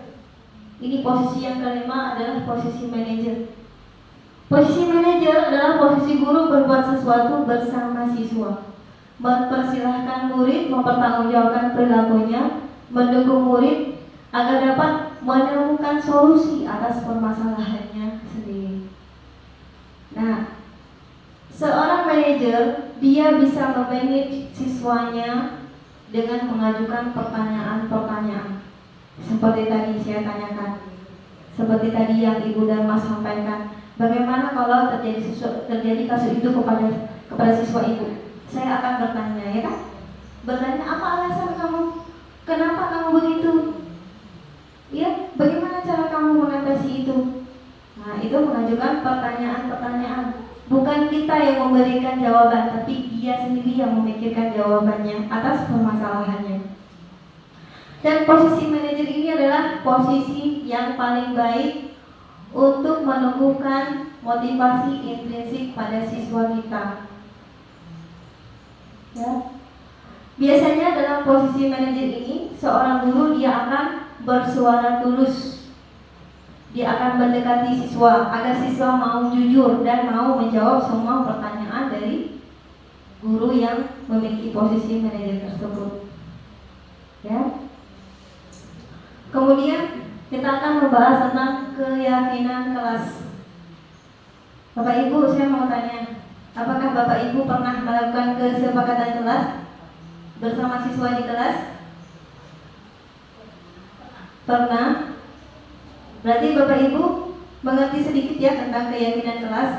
Ini posisi yang kelima adalah posisi manajer. Posisi manajer adalah posisi guru berbuat sesuatu bersama siswa, mempersilahkan murid mempertanggungjawabkan perilakunya, mendukung murid agar dapat menemukan solusi atas permasalahannya sendiri. Nah, seorang manajer dia bisa memanage siswanya dengan mengajukan pertanyaan-pertanyaan seperti tadi saya tanyakan, seperti tadi yang Ibu Dharma sampaikan. Bagaimana kalau terjadi kasus itu kepada siswa Ibu? Saya akan bertanya, ya kan? Bertanya, apa alasan kamu? Kenapa kamu begitu? Ya, bagaimana cara kamu mengatasi itu? Nah, itu mengajukan pertanyaan-pertanyaan. Bukan kita yang memberikan jawaban, tapi dia sendiri yang memikirkan jawabannya atas permasalahannya. Dan posisi manajer ini adalah posisi yang paling baik untuk menumbuhkan motivasi intrinsik pada siswa kita. Ya. Biasanya dalam posisi manajer ini, seorang guru dia akan bersuara tulus. Dia akan mendekati siswa agar siswa mau jujur dan mau menjawab semua pertanyaan dari guru yang memiliki posisi manajer tersebut. Ya. Kemudian kita akan membahas tentang keyakinan kelas. Bapak Ibu, saya mau tanya, apakah Bapak Ibu pernah melakukan kesepakatan kelas bersama siswa di kelas? Pernah? Berarti Bapak Ibu mengerti sedikit ya tentang keyakinan kelas.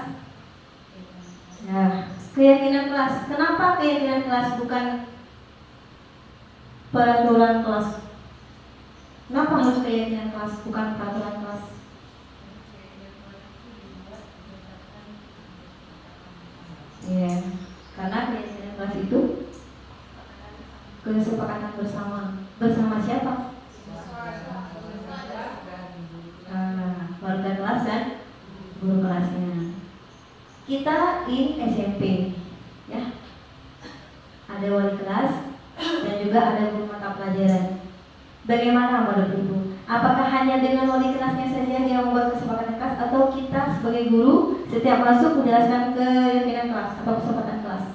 Nah, keyakinan kelas. Kenapa keyakinan kelas bukan peraturan kelas? Kenapa harus keyakinan kelas bukan peraturan kelas? Ya, karena keyakinan kelas itu kesepakatan bersama siapa? Warga kelas dan guru kelasnya. Kita in SMP, ya, ada wali kelas dan juga ada guru mata pelajaran. Bagaimana menurut Ibu? Apakah hanya dengan wali kelasnya saja yang membuat kesepakatan kelas, atau kita sebagai guru setiap masuk menjelaskan keyakinan kelas atau kesepakatan kelas?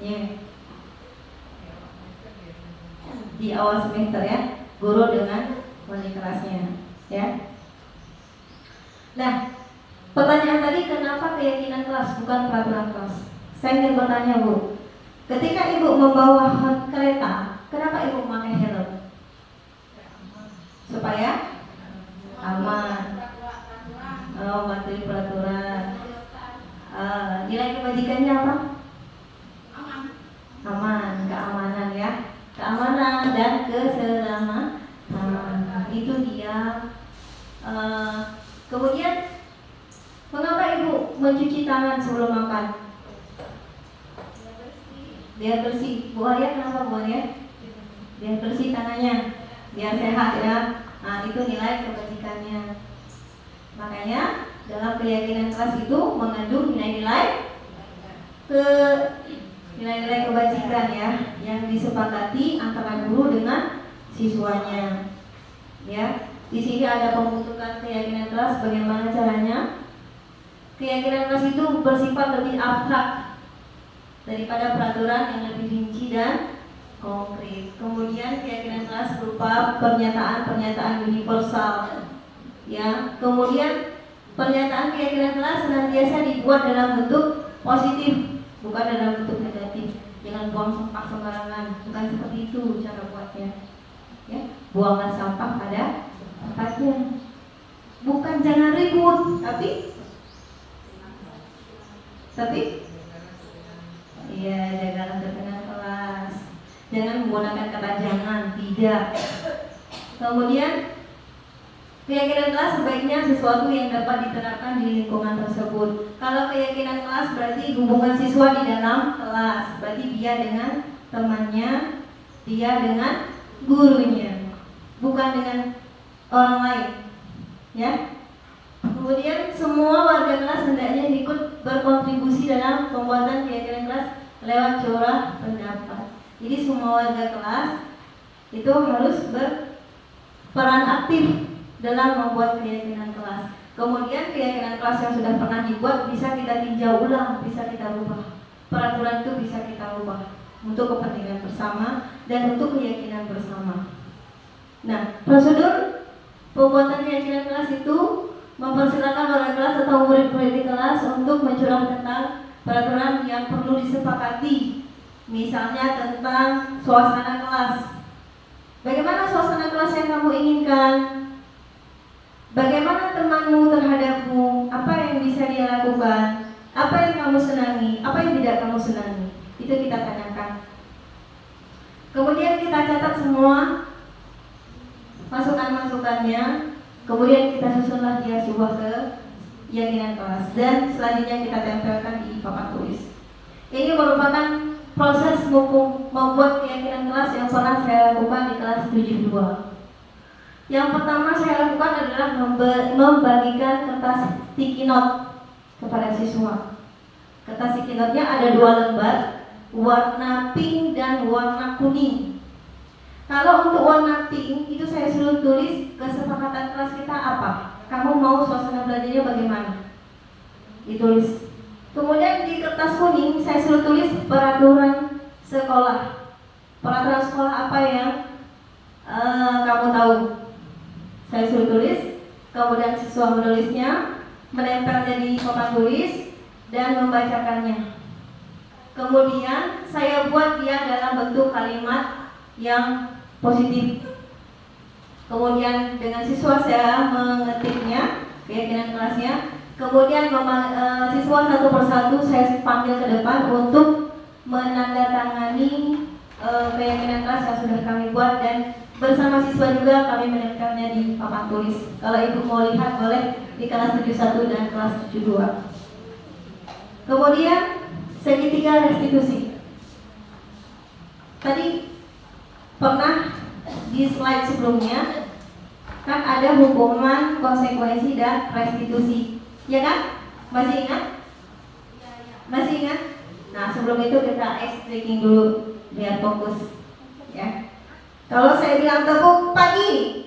Yeah. Di awal semester ya, guru dengan wali kelasnya, ya. Nah, pertanyaan tadi, kenapa keyakinan kelas bukan peraturan kelas? Saya ingin bertanya, Bu, ketika Ibu membawa kereta, kenapa Ibu memakai helm? Supaya aman. Oh, mematuhi peraturan. Nilai kebajikannya apa? Aman, keamanan ya. Keamanan dan keselamatan, itu dia. Kemudian mengapa Ibu mencuci tangan sebelum makan? Biar bersih. Bu Arya, kenapa Bu Arya? Biar bersih tangannya, biar sehat ya. Nah, itu nilai kebajikannya. Makanya dalam keyakinan kelas itu mengandung nilai-nilai nilai-nilai kebajikan ya yang disepakati antara guru dengan siswanya. Ya, di sini ada pembentukan keyakinan kelas. Bagaimana caranya? Keyakinan kelas itu bersifat lebih abstrak daripada peraturan yang lebih rinci dan konkret. Kemudian keyakinan kelas berupa pernyataan-pernyataan universal. Ya, kemudian pernyataan keyakinan kelas senantiasa dibuat dalam bentuk positif, bukan dalam bentuk negatif. Jangan buang sampah sembarangan, bukan seperti itu cara buatnya. Ya, buanglah sampah pada tempatnya. Bukan jangan ribut, tapi iya, jagalah ketenangan kelas. Jangan menggunakan kata jangan, tidak. Kemudian keyakinan kelas sebaiknya sesuatu yang dapat diterapkan di lingkungan tersebut. Kalau keyakinan kelas berarti hubungan siswa di dalam kelas, berarti dia dengan temannya, dia dengan gurunya, bukan dengan orang lain. Ya. Kemudian semua warga kelas hendaknya ikut berkontribusi dalam pembuatan keyakinan kelas lewat curah pendapat. Jadi semua warga kelas itu harus berperan aktif dalam membuat keyakinan kelas. Kemudian keyakinan kelas yang sudah pernah dibuat bisa kita tinjau ulang, bisa kita rubah. Peraturan itu bisa kita rubah untuk kepentingan bersama dan untuk keyakinan bersama. Nah, prosedur pembuatan keyakinan kelas itu mempersilakan warga kelas atau murid-murid di kelas untuk mencurah tentang peraturan yang perlu disepakati. Misalnya tentang suasana kelas. Bagaimana suasana kelas yang kamu inginkan? Bagaimana temanmu terhadapmu? Apa yang bisa dia lakukan? Apa yang kamu senangi? Apa yang tidak kamu senangi? Itu kita tanyakan. Kemudian kita catat semua masukan-masukannya. Kemudian kita susunlah dia sebuah keyakinan kelas. Dan selanjutnya kita tempelkan di papan tulis. Ini merupakan proses membuat keyakinan kelas yang pernah saya lakukan di kelas 72. Yang pertama saya lakukan adalah membagikan kertas sticky note kepada siswa. Kertas sticky note-nya ada 2 lembar, warna pink dan warna kuning. Kalau untuk warna pink itu saya suruh tulis kesepakatan kelas kita apa. Kamu mau suasana belajarnya bagaimana? Ditulis. Kemudian di kertas kuning saya suruh tulis peraturan sekolah. Peraturan sekolah apa yang kamu tahu? Saya suruh tulis. Kemudian siswa menulisnya, menempelnya di papan tulis dan membacakannya. Kemudian saya buat dia dalam bentuk kalimat yang positif. Kemudian dengan siswa saya mengetiknya keyakinan kelasnya. Kemudian siswa satu persatu saya panggil ke depan untuk menandatangani keyakinan kelas yang sudah kami buat, dan bersama siswa juga kami menempelnya di papan tulis. Kalau ibu mau lihat boleh di kelas 71 dan kelas 72. Kemudian segitiga restitusi. Tadi pernah di slide sebelumnya kan ada hukuman, konsekuensi, dan restitusi, ya kan? Masih ingat? Masih ingat? Nah, sebelum itu kita ice breaking dulu biar fokus, ya. Kalau saya bilang tepuk pagi,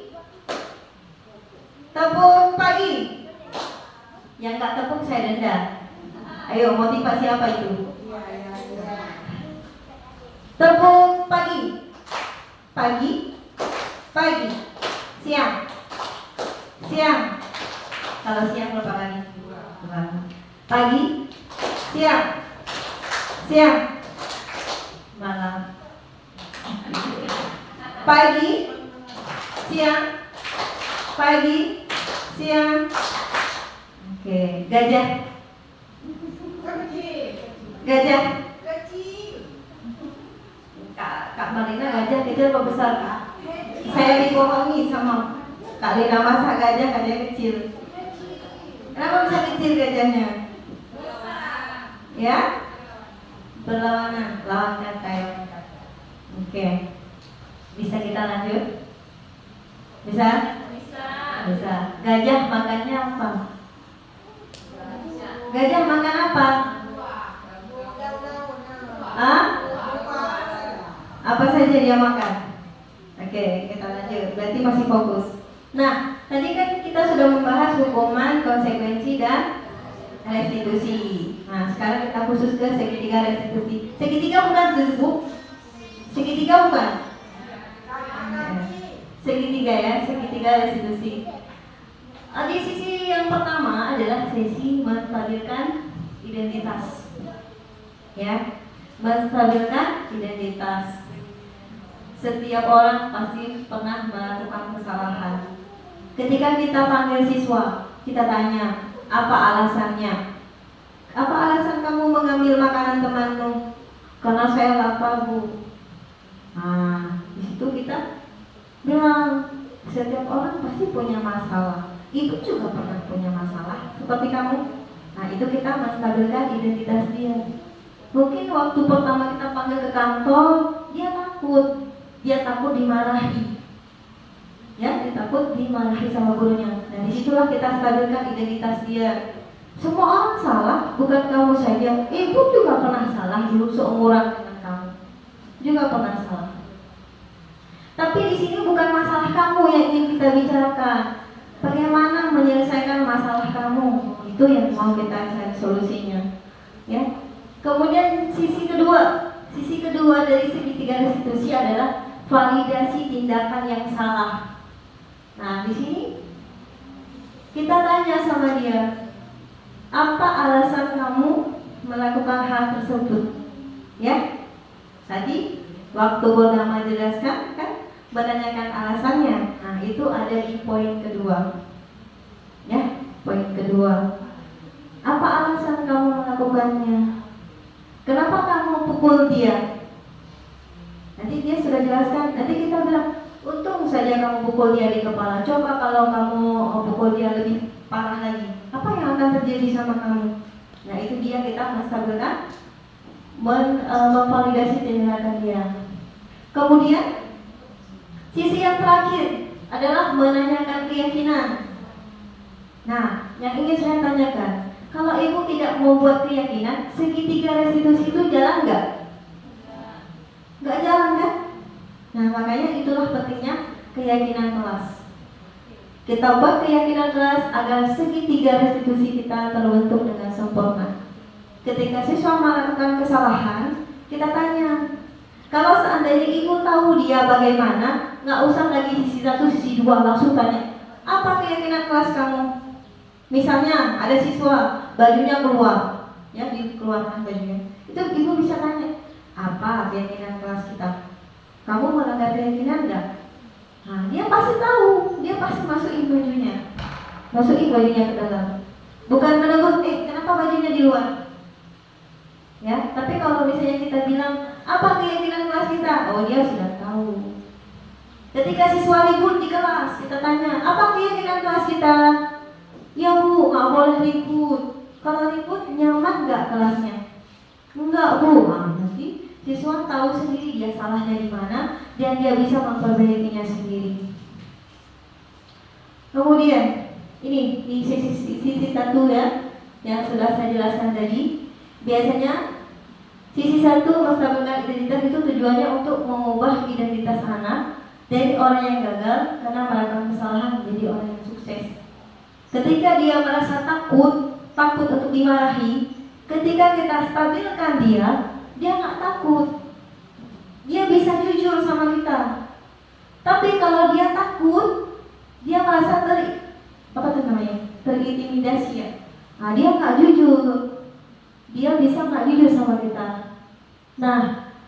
yang nggak tepuk saya denda. Ayo, motivasi apa itu? Tepuk pagi, siang. Kalau siang berapa kali? Pagi, siang, malam. Pagi, siang. Oke, gajah. Kak Marina gajah kecil apa besar, Kak? Saya dibohongi sama Kak Lina, masa gajah kecil. Kenapa bisa kecil gajahnya? Ya? Berlawanan, lawan kata ya. Oke. Bisa kita lanjut? Bisa? Bisa. Gajah makannya apa? Gajah makan apa? Hah? saja dia makan? Oke, kita lanjut. Berarti masih fokus. Nah, tadi kan kita sudah membahas hukuman, konsekuensi, dan restitusi. Nah, sekarang kita khusus ke segitiga restitusi. Segitiga bukan tuh, Bu? Segitiga bukan? Segitiga ya, segitiga restitusi. Di sisi yang pertama adalah sisi menstabilkan identitas. Ya, menstabilkan identitas. Setiap orang pasti pernah melakukan kesalahan. Ketika kita panggil siswa, kita tanya, apa alasannya? Apa alasan kamu mengambil makanan temanmu? Karena saya lapar, Bu. Nah, di situ kita bilang, setiap orang pasti punya masalah. Ibu juga pernah punya masalah seperti kamu. Nah, itu kita menstabilkan identitas dia. Mungkin waktu pertama kita panggil ke kantor, dia takut. Dia takut dimarahi. Ya, dia takut dimarahi sama gurunya. Dan disitulah kita stabilkan identitas dia. Semua orang salah, bukan kamu saja. Ibu juga pernah salah dulu seumuran dengan kamu. Juga pernah salah. Tapi di sini bukan masalah kamu yang ingin kita bicarakan. Bagaimana menyelesaikan masalah kamu? Itu yang mau kita cari solusinya. Ya. Kemudian sisi kedua dari segitiga restitusi adalah validasi tindakan yang salah. Nah, di sini kita tanya sama dia, apa alasan kamu melakukan hal tersebut? Ya, tadi waktu Bernama jelaskan kan menanyakan alasannya. Nah, itu ada di poin kedua. Ya, poin kedua. Apa alasan kamu melakukannya? Kenapa kamu pukul dia? Nanti dia sudah jelaskan. Nanti kita bilang, untung saja kamu pukul dia di kepala. Coba kalau kamu pukul dia lebih parah lagi, apa yang akan terjadi sama kamu? Nah, itu dia kita menstabilkan, memvalidasi tindakan dia. Kemudian sisi yang terakhir adalah menanyakan keyakinan. Nah, yang ingin saya tanyakan, kalau ibu tidak membuat keyakinan, segitiga restitusi itu jalan nggak? Nggak jalan kan? Nah, makanya itulah pentingnya keyakinan kelas. Kita buat keyakinan kelas agar segitiga restitusi kita terbentuk dengan sempurna. Ketika siswa melakukan kesalahan, kita tanya. Kalau seandainya ibu tahu dia bagaimana, nggak usah lagi sisi 1, sisi 2, langsung tanya, apa keyakinan kelas kamu? Misalnya ada siswa bajunya keluar, ya dikeluarkan bajunya. Itu ibu bisa tanya, apa keyakinan kelas kita? Kamu melanggar keyakinan enggak? Nah, dia pasti tahu, dia pasti masukin bajunya ke dalam. Bukan menegur, kenapa bajunya di luar? Ya, tapi kalau misalnya kita bilang, apa keyakinan kelas kita? Oh, dia sudah tahu. Ketika siswa ribut di kelas, kita tanya, apa keyakinan kelas kita? Ya Bu, nggak boleh ribut. Kalau ribut nyaman nggak kelasnya? Enggak Bu. Nah, nanti siswa tahu sendiri dia salahnya di mana dan dia bisa memperbaikinya sendiri. Kemudian ini di sisi 1 ya, yang sudah saya jelaskan tadi. Biasanya sisi 1 menstabilkan identitas itu tujuannya untuk mengubah identitas anak dari orang yang gagal karena melakukan kesalahan menjadi orang yang sukses. Ketika dia merasa takut untuk dimarahi, ketika kita stabilkan dia nggak takut. Dia bisa jujur sama kita. Tapi kalau dia takut, dia merasa terintimidasi ya. Nah, dia nggak jujur. Dia bisa nggak jujur sama kita. Nah,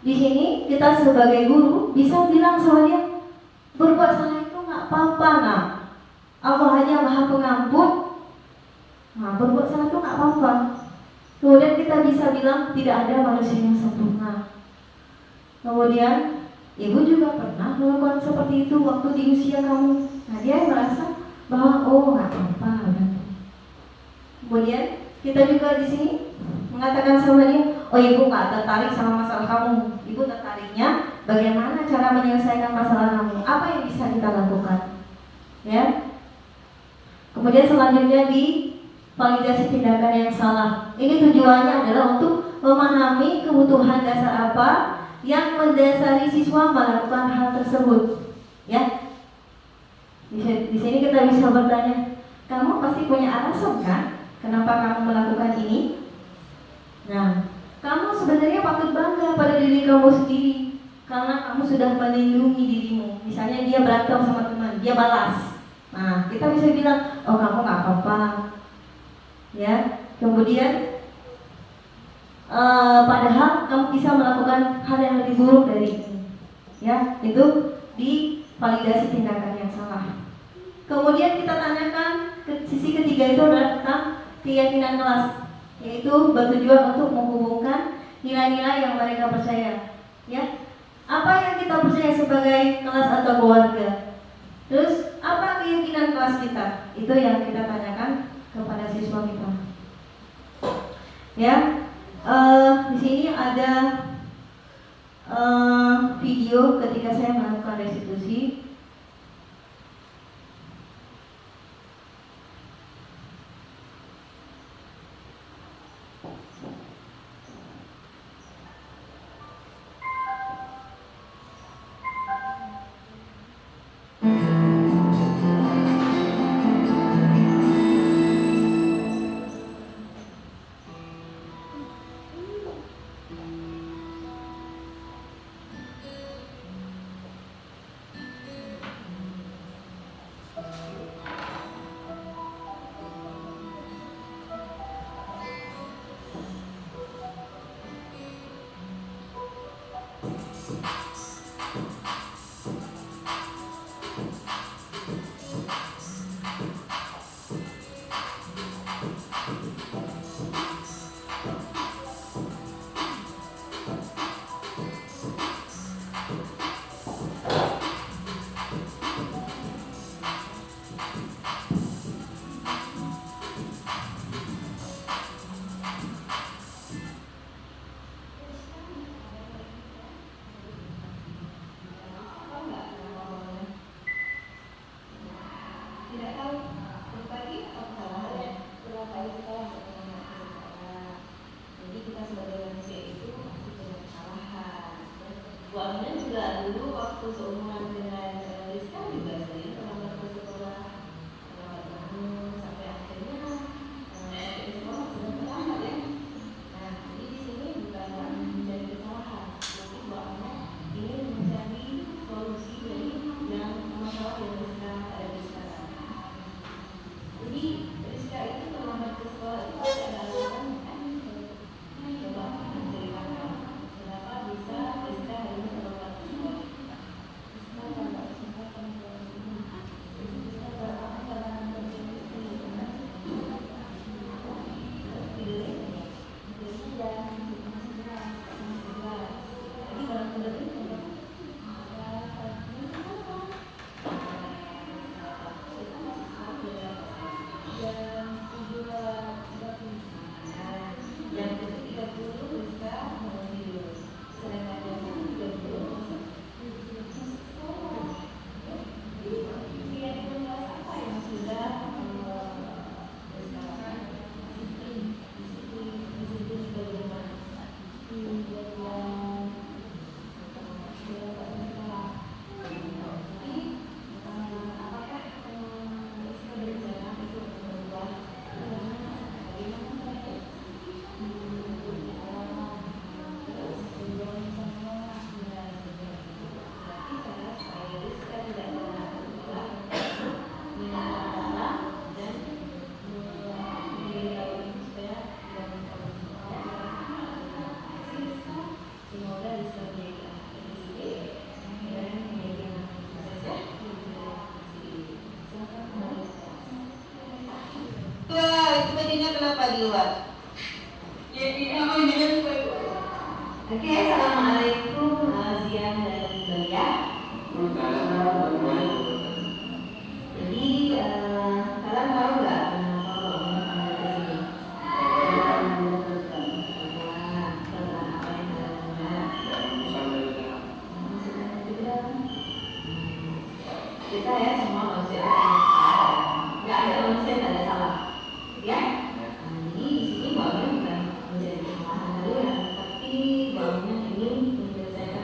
di sini kita sebagai guru bisa bilang sama dia, berbuat salah itu nggak apa-apa. Nah, Allah hanya Maha Pengampun. Nah, berbuat salah itu nggak apa-apa. Kemudian kita bisa bilang tidak ada manusia yang sempurna. Kemudian ibu juga pernah melakukan seperti itu waktu di usia kamu. Nah, dia merasa bahwa nggak apa-apa. Kemudian kita juga di sini mengatakan sama dia, ibu nggak tertarik sama masalah kamu. Ibu tertariknya bagaimana cara menyelesaikan masalah kamu. Apa yang bisa kita lakukan? Ya. Kemudian selanjutnya di validasi tindakan yang salah. Ini tujuannya adalah untuk memahami kebutuhan dasar apa yang mendasari siswa melakukan hal tersebut. Ya, di sini kita bisa bertanya, kamu pasti punya alasan kan? Kenapa kamu melakukan ini? Nah, kamu sebenarnya patut bangga pada diri kamu sendiri karena kamu sudah melindungi dirimu. Misalnya dia berantem sama teman, dia balas. Nah, kita bisa bilang, oh kamu nggak apa-apa. Ya, kemudian padahal kamu bisa melakukan hal yang lebih buruk dari ini. Ya, itu divalidasi tindakan yang salah. Kemudian kita tanyakan sisi ketiga itu adalah tentang keyakinan kelas, yaitu bertujuan untuk menghubungkan nilai-nilai yang mereka percaya. Ya, apa yang kita percaya sebagai kelas atau keluarga? Terus apa keyakinan kelas kita? Itu yang kita tanyakan kepada siswa kita. Ya, di sini ada video ketika saya melakukan restitusi. di luar. Oke, assalamualaikum Zian dan Belia. Jadi kalian tahu nggak kenapa kita ya semua manusia nggak ada manusia yang ada salah, ya. Jadi di sini bangunnya bukan menjadi kesalahan kalian, tapi bangunnya ingin menyelesaikan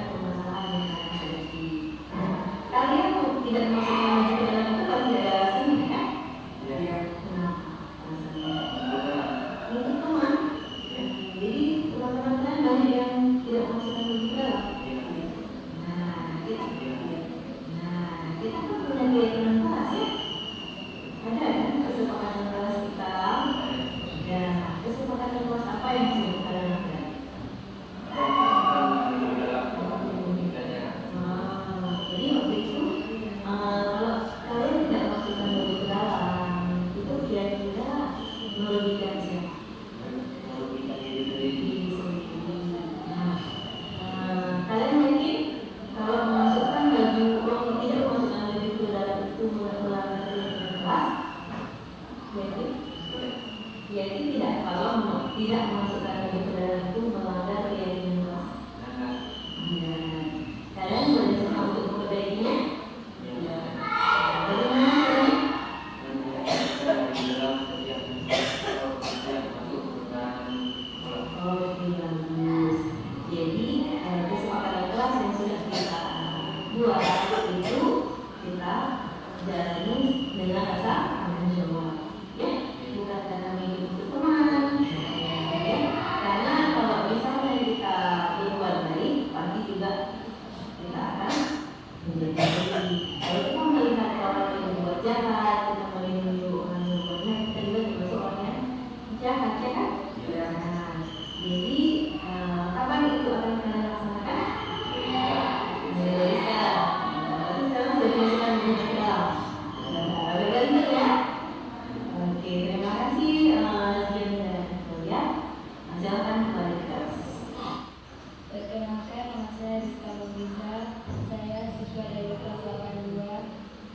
Perkenalkan, nama saya Rizka Nurbiza. Saya siswa dari kelas 82.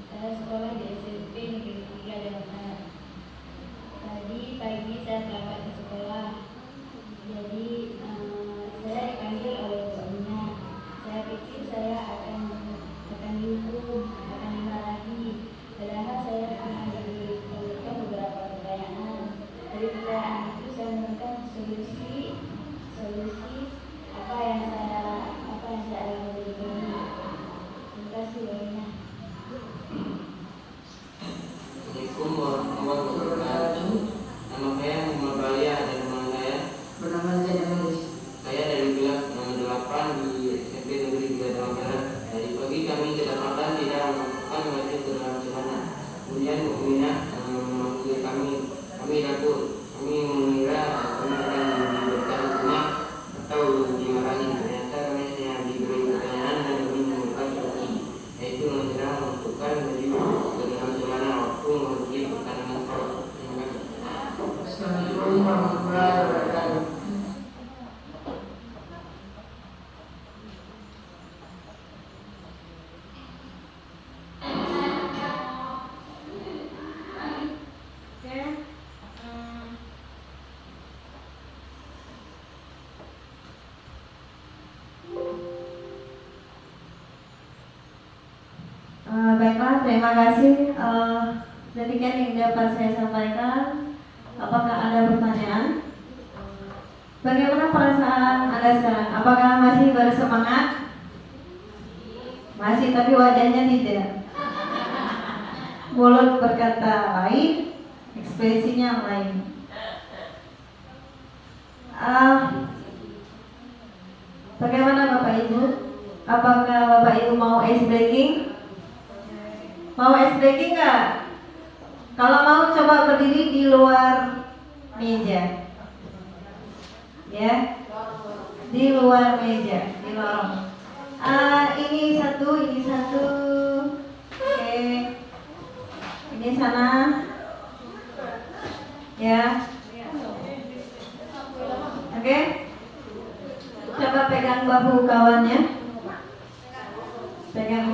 Saya sekolah di SMP Negeri 3 Dewata. Tadi pagi saya berangkat ke sekolah. Jadi saya dipanggil oleh gurunya. Saya pikir saya akan dihukum, akan dimarahi. Padahal saya pernah diberikan beberapa pertanyaan. Dari pertanyaan itu saya menemukan solusi apa yang saya alami di sini. Terima kasih banyak. Assalamualaikum warahmatullahi wabarakatuh. Nama saya Muhammad Balia dan teman saya bernama Zaid Amadis. Saya dari kelas 8 di SMP Negeri 3 Dewata. Tadi pagi kami kedapatan tidak memasukkan wajib ke dalam celana. Kemudian Bu Mina memanggil kami dapur. Kami mengira kami akan diberikan sunat atau dimarahi. Ternyata kami hanya diberi pertanyaan dan kami menemukan solusi, yaitu mengira memasukkan baju ke dalam celana waktu memasuki pertandingan sholat. Terima kasih. Assalamualaikum warahmatullahi wabarakatuh. Baiklah, terima kasih. Demikian yang dapat saya sampaikan. Apakah ada pertanyaan? Bagaimana perasaan Anda sekarang? Apakah masih bersemangat? Masih, tapi wajahnya tidak. Mulut berkata lain, ekspresinya lain. Bagaimana Bapak Ibu? Apakah Bapak Ibu mau ice breaking? Mau ice breaking nggak? Kalau mau coba berdiri di luar meja, ya, di luar meja, di lorong. Ini satu, oke. Ini sana, ya, oke. Coba pegang bahu kawannya, sana.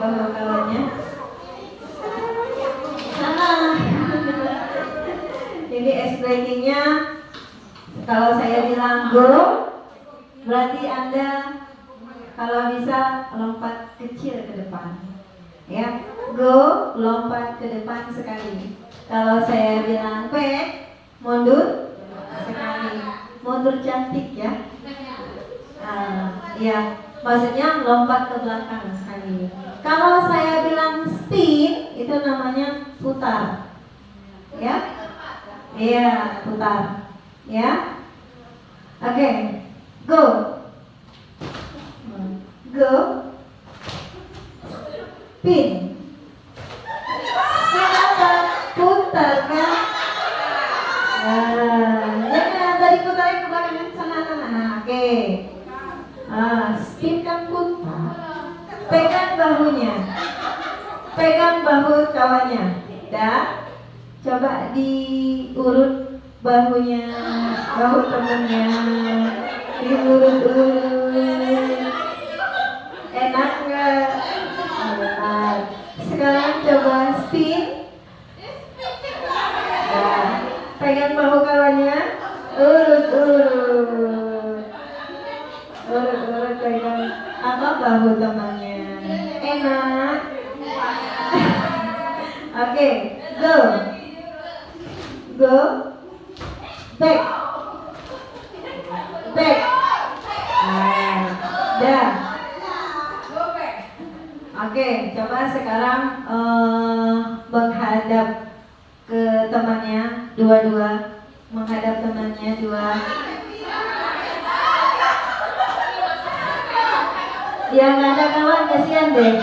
Jadi ice breakingnya, kalau saya bilang go, berarti Anda kalau bisa lompat kecil ke depan, ya, go, lompat ke depan sekali. Kalau saya bilang back, mundur sekali, mundur cantik ya. Ya, maksudnya lompat ke belakang sekali. Kalau saya bilang spin, itu namanya putar, ya. Iya, putar, ya. Oke, go, spin. Kenapa? Putar kan? Jangan tadi putarin ke belakang sana. Oke. Spin kan putar. Pegang bahunya, pegang bahu kawannya. Dah. Coba diurut bahunya, bahu temennya, diurut-urut. Enak nggak? Enak. Sekarang coba spin. Nah, pegang bahu kawannya, urut-urut, pegang bahu temannya. Enak. Oke, go. Go, back, dah. Oke, coba sekarang menghadap ke temannya, dua-dua, menghadap temannya dua. Yang ada kawan kasihan deh,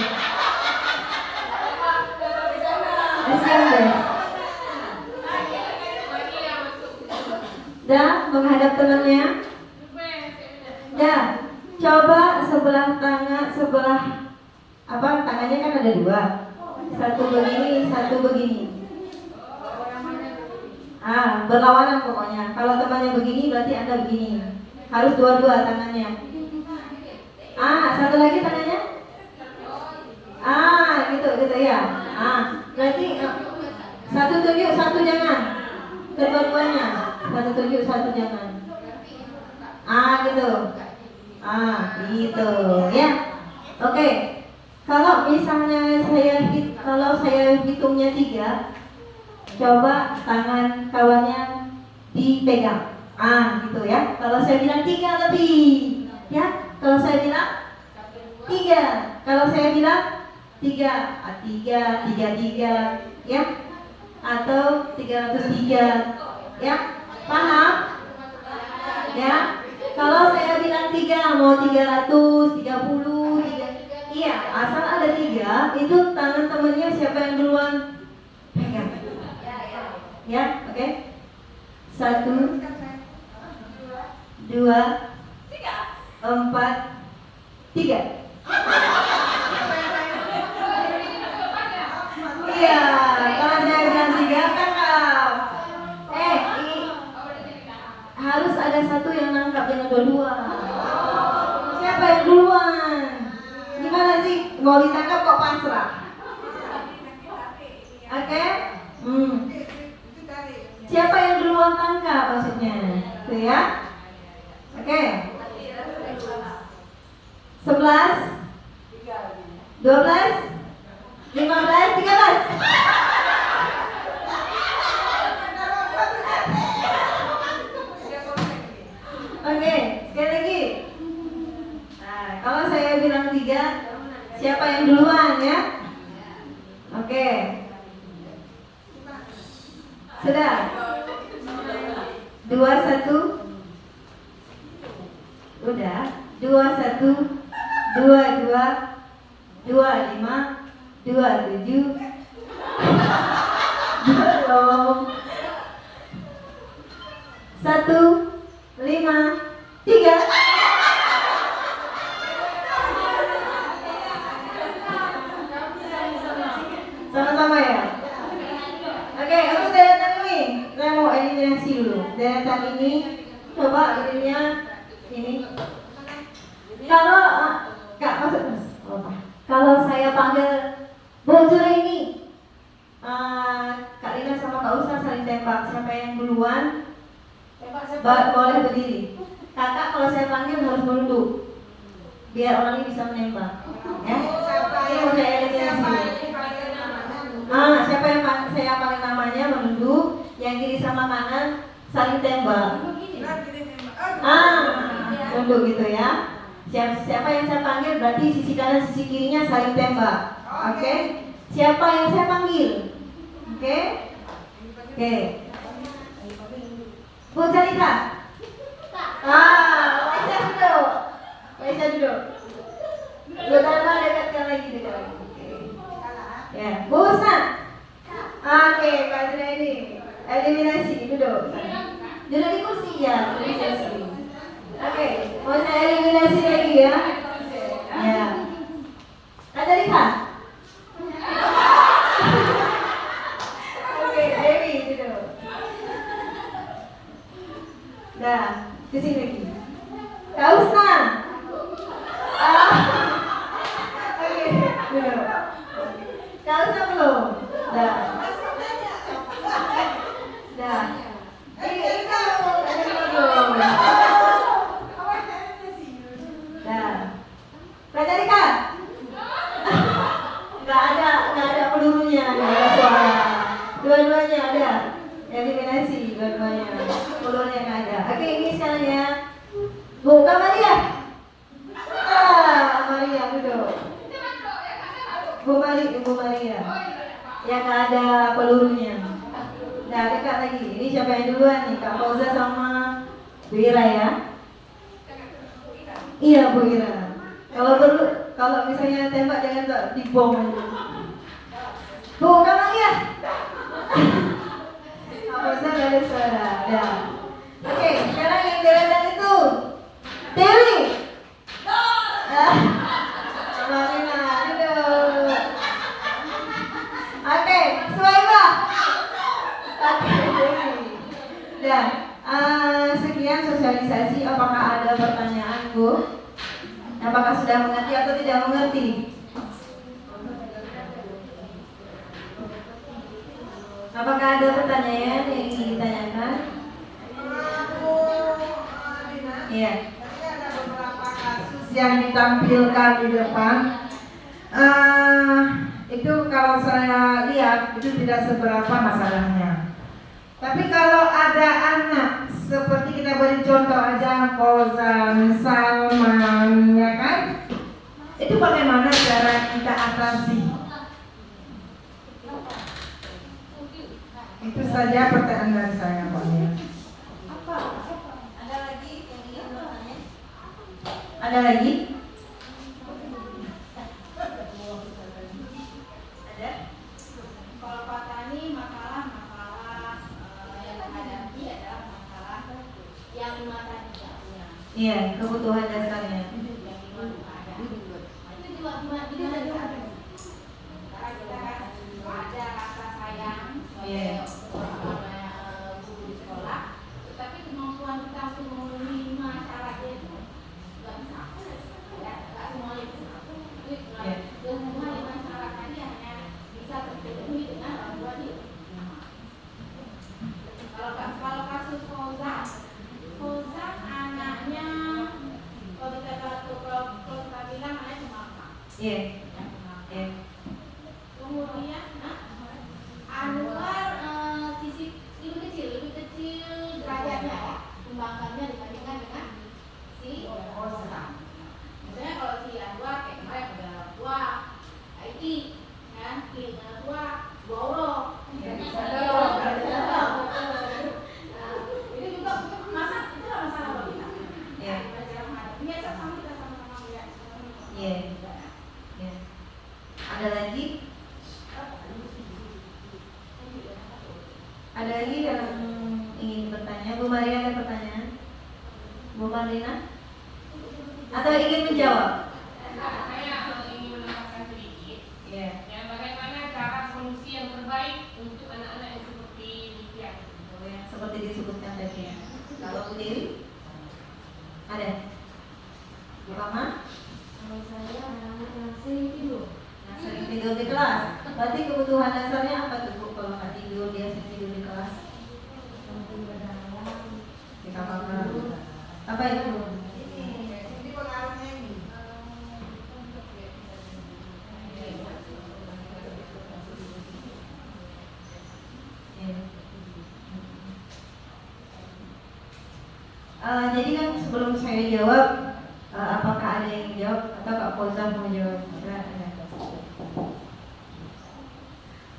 Dah, menghadap temannya. Dah, coba sebelah tangannya kan ada dua. Satu begini, satu begini. Berlawanan pokoknya. Kalau temannya begini berarti Anda begini. Harus dua-dua tangannya. Satu lagi tangannya. Gitu ya. Berarti satu tunjuk, satu jangan. Kedua-duanya. Satu tunjuk, satu jangan. Gitu. Gitu ya. Oke. Kalau misalnya saya hitungnya 3, coba tangan kawannya dipegang. Gitu ya. Kalau saya bilang 3 lebih, ya. Kalau saya bilang 3, kalau saya bilang 3, 3, ya. Atau 303, ya. Paham? Ya. Kalau saya bilang 3, mau 300, 30, iya, asal ada 3, itu tangan temennya siapa yang duluan pegang. Ya, oke. 1, 2, 4, 3. Iya, kalau saya bilang 3 kakak. Harus ada satu yang nangkap, jangan dua-dua. Siapa yang duluan? Gimana sih? Mau ditangkap kok pasrah? Oke? Siapa yang duluan tangkap maksudnya? Tuh ya? Oke. 11, 12, 15, 13. Oke, sekali lagi. Kalau saya bilang 3, siapa yang duluan ya? Oke. Sudah. 2, 1. Udah. 2, 1, 2, 2, 25, 27. Belum. 1, 5, 3. Sama-sama ya. Oke, untuk deretan ini saya mau eliminasi dulu. Deretan ini coba ininya ini. Kalau Kak masuk mas. Kalau saya panggil bocor ini, Kak Lina sama Kak Usa saling tembak. Siapa yang duluan? Boleh berdiri. Kakak kalau saya panggil harus menunduk biar orang ini bisa menembak. Ya. Ini mau saya eliminasi. Siapa yang saya panggil namanya menunduk, yang kiri sama kanan saling tembak. Tunduk gitu ya. Siapa yang saya panggil berarti sisi kanan sisi kirinya saling tembak. Oke. Siapa yang saya panggil? Oke. Bu Jalita. Aisyah duduk. Pertama dekatkan lagi. Ya, Bu Husna. Oke, Kak ini eliminasi duduk. Duduk di kursi ya, eliminasi. Oke, mau saya eliminasi lagi ya. Ya. Kak Jalita. Oke, Dewi duduk. Dah, kesini lagi. Kak Husna. Oke, duduk. Kak Husna belum? Dah. Ini kamu belum. Dah. Kak Jalita. Nggak ada pelurunya, nggak ada suara. Dua-duanya ada. Eliminasi dua-duanya. Pelurunya nggak ada. Oke, ini sekarang ya. Bu Kamaria. Maria duduk. Bu Maria. Yang nggak ada pelurunya. Nah, dekat lagi. Ini siapa yang duluan nih? Kak Fauza sama Bu Ira ya? Iya, Bu Ira. Kalau misalnya tembak jangan dibom aja. Bu, Kamaria. Kak Fauza nggak ada suara. Ya. Oke, sekarang yang deretan itu Dewi. Marina, duduk. Oke, Suwaiba. Oke, Dewi. Dan sekian sosialisasi. Apakah ada pertanyaan, Bu? Apakah sudah mengerti atau tidak mengerti? Apakah ada pertanyaan yang ingin ditanyakan? Iya. Ada beberapa kasus yang ditampilkan di depan. Itu kalau saya lihat itu tidak seberapa masalahnya. Tapi kalau ada anak seperti kita beri contoh aja Fauzan, Salman, ya kan? Itu bagaimana cara kita atasi? Itu saja pertanyaan dari saya, Pak. Ada lagi yang ingin bertanya? Ada lagi? Ada? Kalau Pak Tani masalah yang dihadapi adalah masalah yang lima tadi ya. Iya, kebutuhan dasarnya. Yang lima ada. Itu juga gimana cara? Karena kita kan ada rasa sayang Iya. guru di sekolah, tetapi kemampuan kita untuk memenuhi lima syarat itu nggak bisa. Ya, nggak semuanya bisa. Iya. Semua lima syarat tadi hanya bisa terpenuhi dengan orang tua dia. Kalau kasus Fauzan anaknya kalau kita bilang anaknya cuma 4. Iya. Iya. Kemudian Anwar sisi lebih kecil derajatnya ya, kembangkannya dibandingkan dengan si Fauzan. Misalnya kalau si Anwar kayak kemarin pada orang tua IT, kan, dengan tua Wauro, itu juga masalah bagi kita. Iya. Ini sama kita sama-sama melihat. Iya. Iya. Ada lagi? Ada lagi yang ingin bertanya? Bu Maria ada pertanyaan? Bu Marlina? Atau ingin menjawab? Saya ingin menambahkan sedikit. Iya. Ya, bagaimana cara solusi yang terbaik untuk anak-anak yang seperti demikian? Seperti disebutkan tadi. Kalau Bu Dewi? Ada? Bu Mama? Kalau saya anaknya sering tidur. Yang sering tidur di kelas. Berarti kebutuhan dasarnya apa tuh Bu? Kalau nggak tidur, dia sering tidur di kelas? Di kamar. Apa itu? Ini pengaruhnya ini. Jadi kan sebelum saya jawab, apakah ada yang jawab atau Kak Fauzan mau jawab?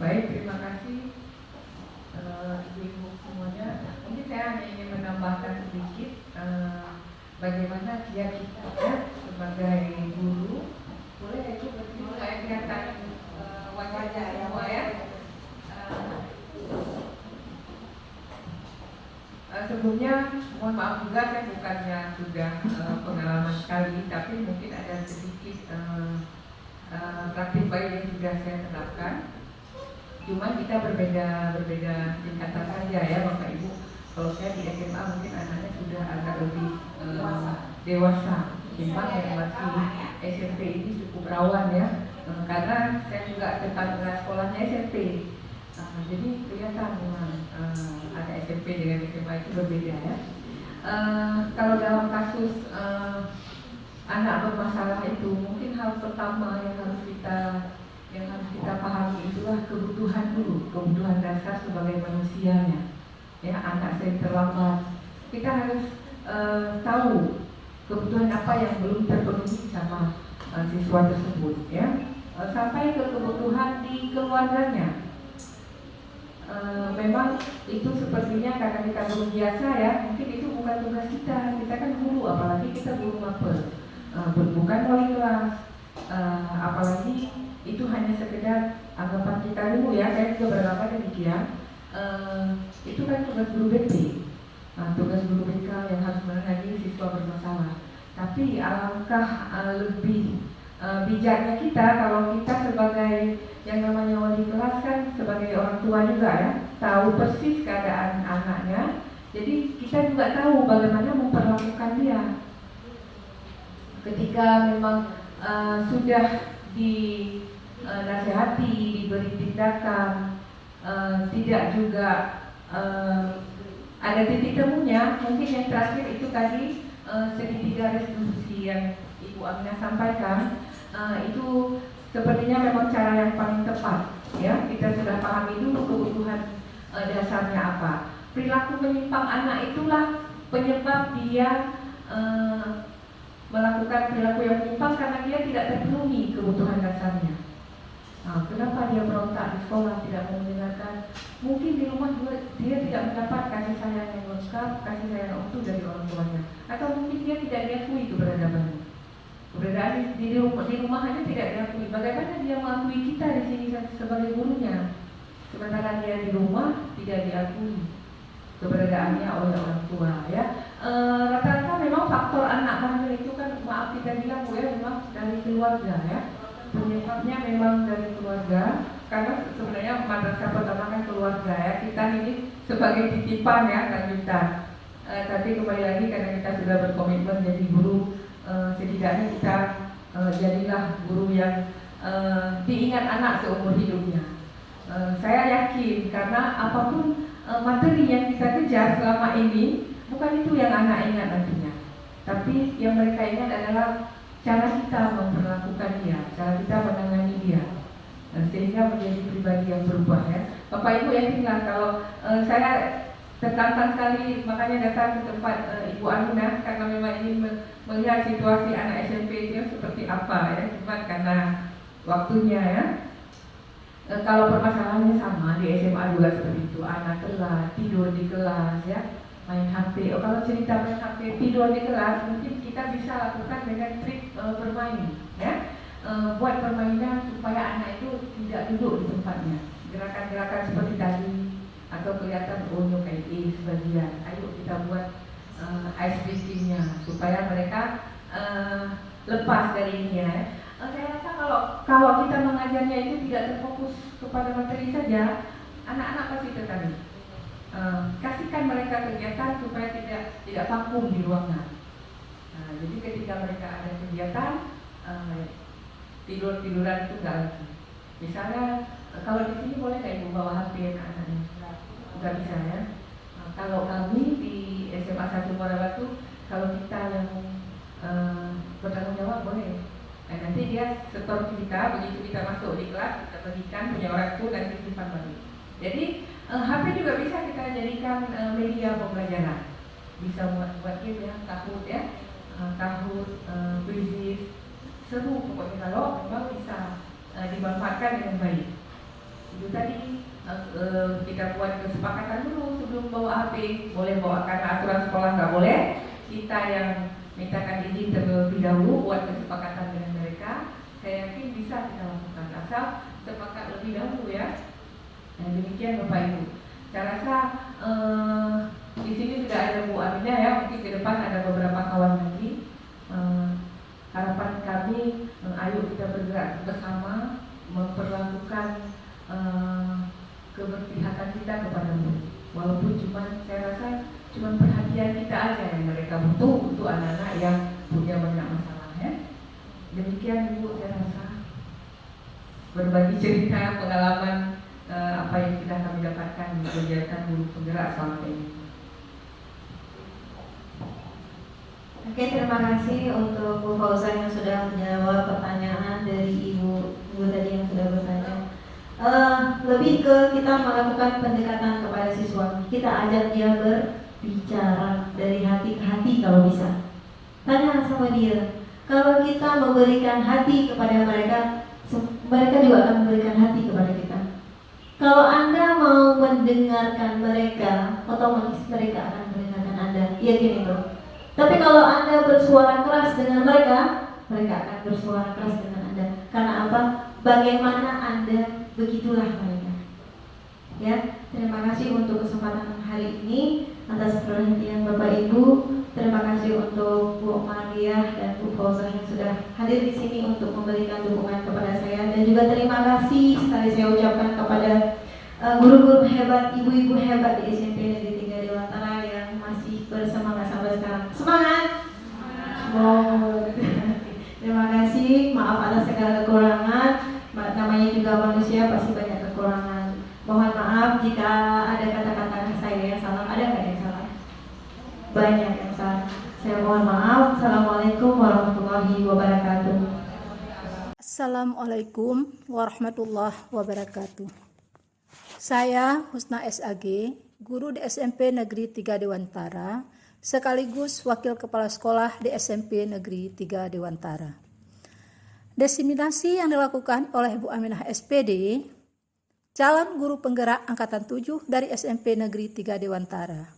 Baik, terima kasih ibu-ibu semuanya. Mungkin saya hanya ingin menambahkan sedikit bagaimana dia kita ya, sebagai guru. Boleh ya ibu berdiri supaya kelihatan wajahnya semua ya. Sebelumnya mohon maaf juga saya bukannya sudah pengalaman sekali, tapi mungkin ada sedikit praktik baik yang sudah saya terapkan. Cuma kita berbeda tingkatan saja ya Bapak Ibu. Kalau saya di SMA mungkin anaknya sudah agak lebih dewasa. Cuma yang masih SMP ini cukup rawan ya, karena saya juga tetangga sekolahnya SMP. Jadi kelihatan memang ada SMP dengan SMA itu berbeda ya. Kalau dalam kasus anak bermasalah itu, mungkin hal pertama yang harus kita pahami itulah kebutuhan dulu, kebutuhan dasar sebagai manusianya. Ya, anak sering terlambat. Kita harus tahu kebutuhan apa yang belum terpenuhi sama siswa tersebut. Ya, sampai ke kebutuhan di keluarganya. Memang itu sepertinya karena kita belum biasa ya, mungkin itu bukan tugas kita. Kita kan guru, apalagi kita guru mapel, bukan wali kelas, apalagi itu hanya sekedar anggapan kita dulu ya. Saya juga beranggapan demikian. Itu kan tugas guru BP, tugas guru BK yang harus menangani siswa bermasalah. Tapi alangkah lebih bijaknya kita kalau kita sebagai yang namanya wali kelas kan sebagai orang tua juga ya, tahu persis keadaan anaknya. Jadi kita juga tahu bagaimana memperlakukan dia. ketika memang sudah dinasehati, diberi tindakan, tidak juga ada titik temunya. Mungkin yang terakhir itu tadi segitiga restitusi yang Ibu Aminah sampaikan, itu sepertinya memang cara yang paling tepat. Ya, kita sudah pahami dulu kebutuhan dasarnya apa. Perilaku menyimpang anak itulah penyebab dia melakukan perilaku yang menyimpang karena dia tidak terpenuhi kebutuhan dasarnya. Nah, kenapa dia berontak di sekolah, tidak mau mendengarkan? Mungkin di rumah juga dia tidak mendapat kasih sayang yang lengkap, kasih sayang yang utuh dari orang tuanya, atau mungkin dia tidak diakui keberadaannya. Keberadaan di rumah aja tidak diakui. Bagaimana dia mengakui kita di sini sebagai gurunya, sementara dia di rumah tidak diakui keberadaannya oleh orang tua. Ya, rata-rata memang faktor anak bandel itu kan, maaf kita bilang Bu ya, memang dari keluarga ya. Penyebabnya memang dari keluarga, karena sebenarnya madrasah pertama kan keluarga ya. Kita ini sebagai titipan ya, lanjutan. Tapi kembali lagi karena kita sudah berkomitmen jadi guru, setidaknya kita jadilah guru yang diingat anak seumur hidupnya. Saya yakin karena apapun materi yang kita kejar selama ini, bukan itu yang anak ingat nantinya, tapi yang mereka ingat adalah cara kita memperlakukan dia, cara kita menangani dia, sehingga menjadi pribadi yang berubah ya. Bapak Ibu yakinlah kalau saya tertantang sekali makanya datang ke tempat Ibu Aminah, karena memang ingin melihat situasi anak SMP itu seperti apa ya, cuma karena waktunya ya. Kalau permasalahannya sama di SMA juga seperti itu, anak telat, tidur di kelas ya, main HP. Kalau cerita main HP, tidur di kelas, mungkin kita bisa lakukan dengan trik bermain ya. Buat permainan supaya anak itu tidak duduk di tempatnya. Gerakan-gerakan seperti tadi, atau kelihatan kayak ini sebagian. Ayo kita buat ice breaking-nya supaya mereka lepas dari ini ya. Saya rasa kalau kita mengajarnya itu tidak terfokus kepada materi saja, anak-anak pasti tertarik. Kasihkan mereka kegiatan supaya tidak vakum di ruangan. Jadi ketika mereka ada kegiatan, tiduran itu enggak lagi. Misalnya kalau di sini boleh nggak Ibu bawa HP anak-anaknya? Nggak bisa ya. Kalau kami di SMA 1 Muara Batu, kalau kita yang bertanggung jawab boleh. Nanti dia setor kita, begitu kita masuk di kelas, kita bagikan punya orang tua dan simpan balik. Jadi HP juga bisa kita jadikan media pembelajaran. Bisa buat game ya, Kahoot ya, Kahoot, Quizzes, seru pokoknya kalau memang bisa dimanfaatkan dengan baik. Itu tadi kita buat kesepakatan dulu sebelum bawa HP. Boleh bawa, karena aturan sekolah nggak boleh. Kita yang mintakan izin terlebih dahulu buat kesepakatan dengan mereka. Saya yakin bisa kita lakukan asal sepakat lebih dahulu ya. Demikian Bapak Ibu. Saya rasa di sini sudah ada Bu Aminah ya. Mungkin ke depan ada beberapa kawan lagi. Harapan kami, ayo kita bergerak bersama memperlakukan keberpihakan kita kepada murid. Walaupun saya rasa cuma perhatian kita aja yang mereka butuh untuk anak-anak yang punya banyak masalah ya. Demikian Ibu, saya rasa berbagi cerita pengalaman apa yang sudah kami dapatkan di kegiatan guru penggerak selama ini. Oke, terima kasih untuk Bu Fauza yang sudah menjawab pertanyaan dari Ibu tadi yang sudah bertanya. Lebih ke kita melakukan pendekatan kepada siswa. Kita ajak dia berbicara dari hati ke hati kalau bisa. Tanya sama dia. Kalau kita memberikan hati kepada mereka, mereka juga akan memberikan hati kepada kita. Kalau Anda mau mendengarkan mereka, otomatis mereka akan mendengarkan Anda. Yakin itu. Tapi kalau Anda bersuara keras dengan mereka, mereka akan bersuara keras dengan Anda. Karena apa? Bagaimana Anda, begitulah mereka. Ya, terima kasih untuk kesempatan hari ini atas perhatian Bapak Ibu. Terima kasih untuk Bu Mariah dan Bu Fauza yang sudah hadir di sini untuk memberikan dukungan kepada saya, dan juga terima kasih sekali saya ucapkan kepada guru-guru hebat, ibu-ibu hebat di SMP Negeri 3 Dewantara yang masih bersemangat sampai sekarang. Semangat! Semangat! Terima kasih, maaf atas segala kekurangan. Namanya juga manusia pasti banyak kekurangan. Mohon maaf jika ada kata-kata saya yang salah. Ada nggak yang salah? Banyak yang salah. Saya mohon maaf. Assalamualaikum warahmatullahi wabarakatuh. Assalamualaikum warahmatullahi wabarakatuh. Saya Husna SAG, guru di SMP Negeri 3 Dewantara, sekaligus Wakil Kepala Sekolah di SMP Negeri 3 Dewantara. Diseminasi yang dilakukan oleh Bu Aminah SPD, calon guru penggerak Angkatan 7 dari SMP Negeri 3 Dewantara,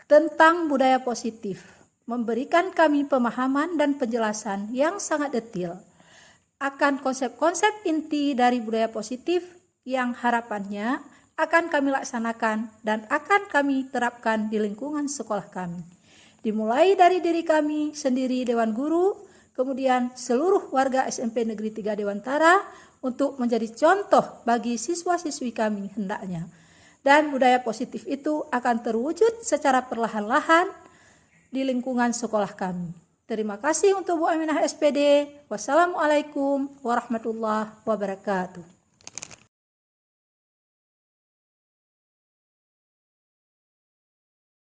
tentang budaya positif, memberikan kami pemahaman dan penjelasan yang sangat detail akan konsep-konsep inti dari budaya positif yang harapannya akan kami laksanakan dan akan kami terapkan di lingkungan sekolah kami. Dimulai dari diri kami sendiri Dewan Guru, kemudian seluruh warga SMP Negeri 3 Dewantara untuk menjadi contoh bagi siswa-siswi kami hendaknya. Dan budaya positif itu akan terwujud secara perlahan-lahan di lingkungan sekolah kami. Terima kasih untuk Bu Aminah SPD. Wassalamualaikum warahmatullahi wabarakatuh.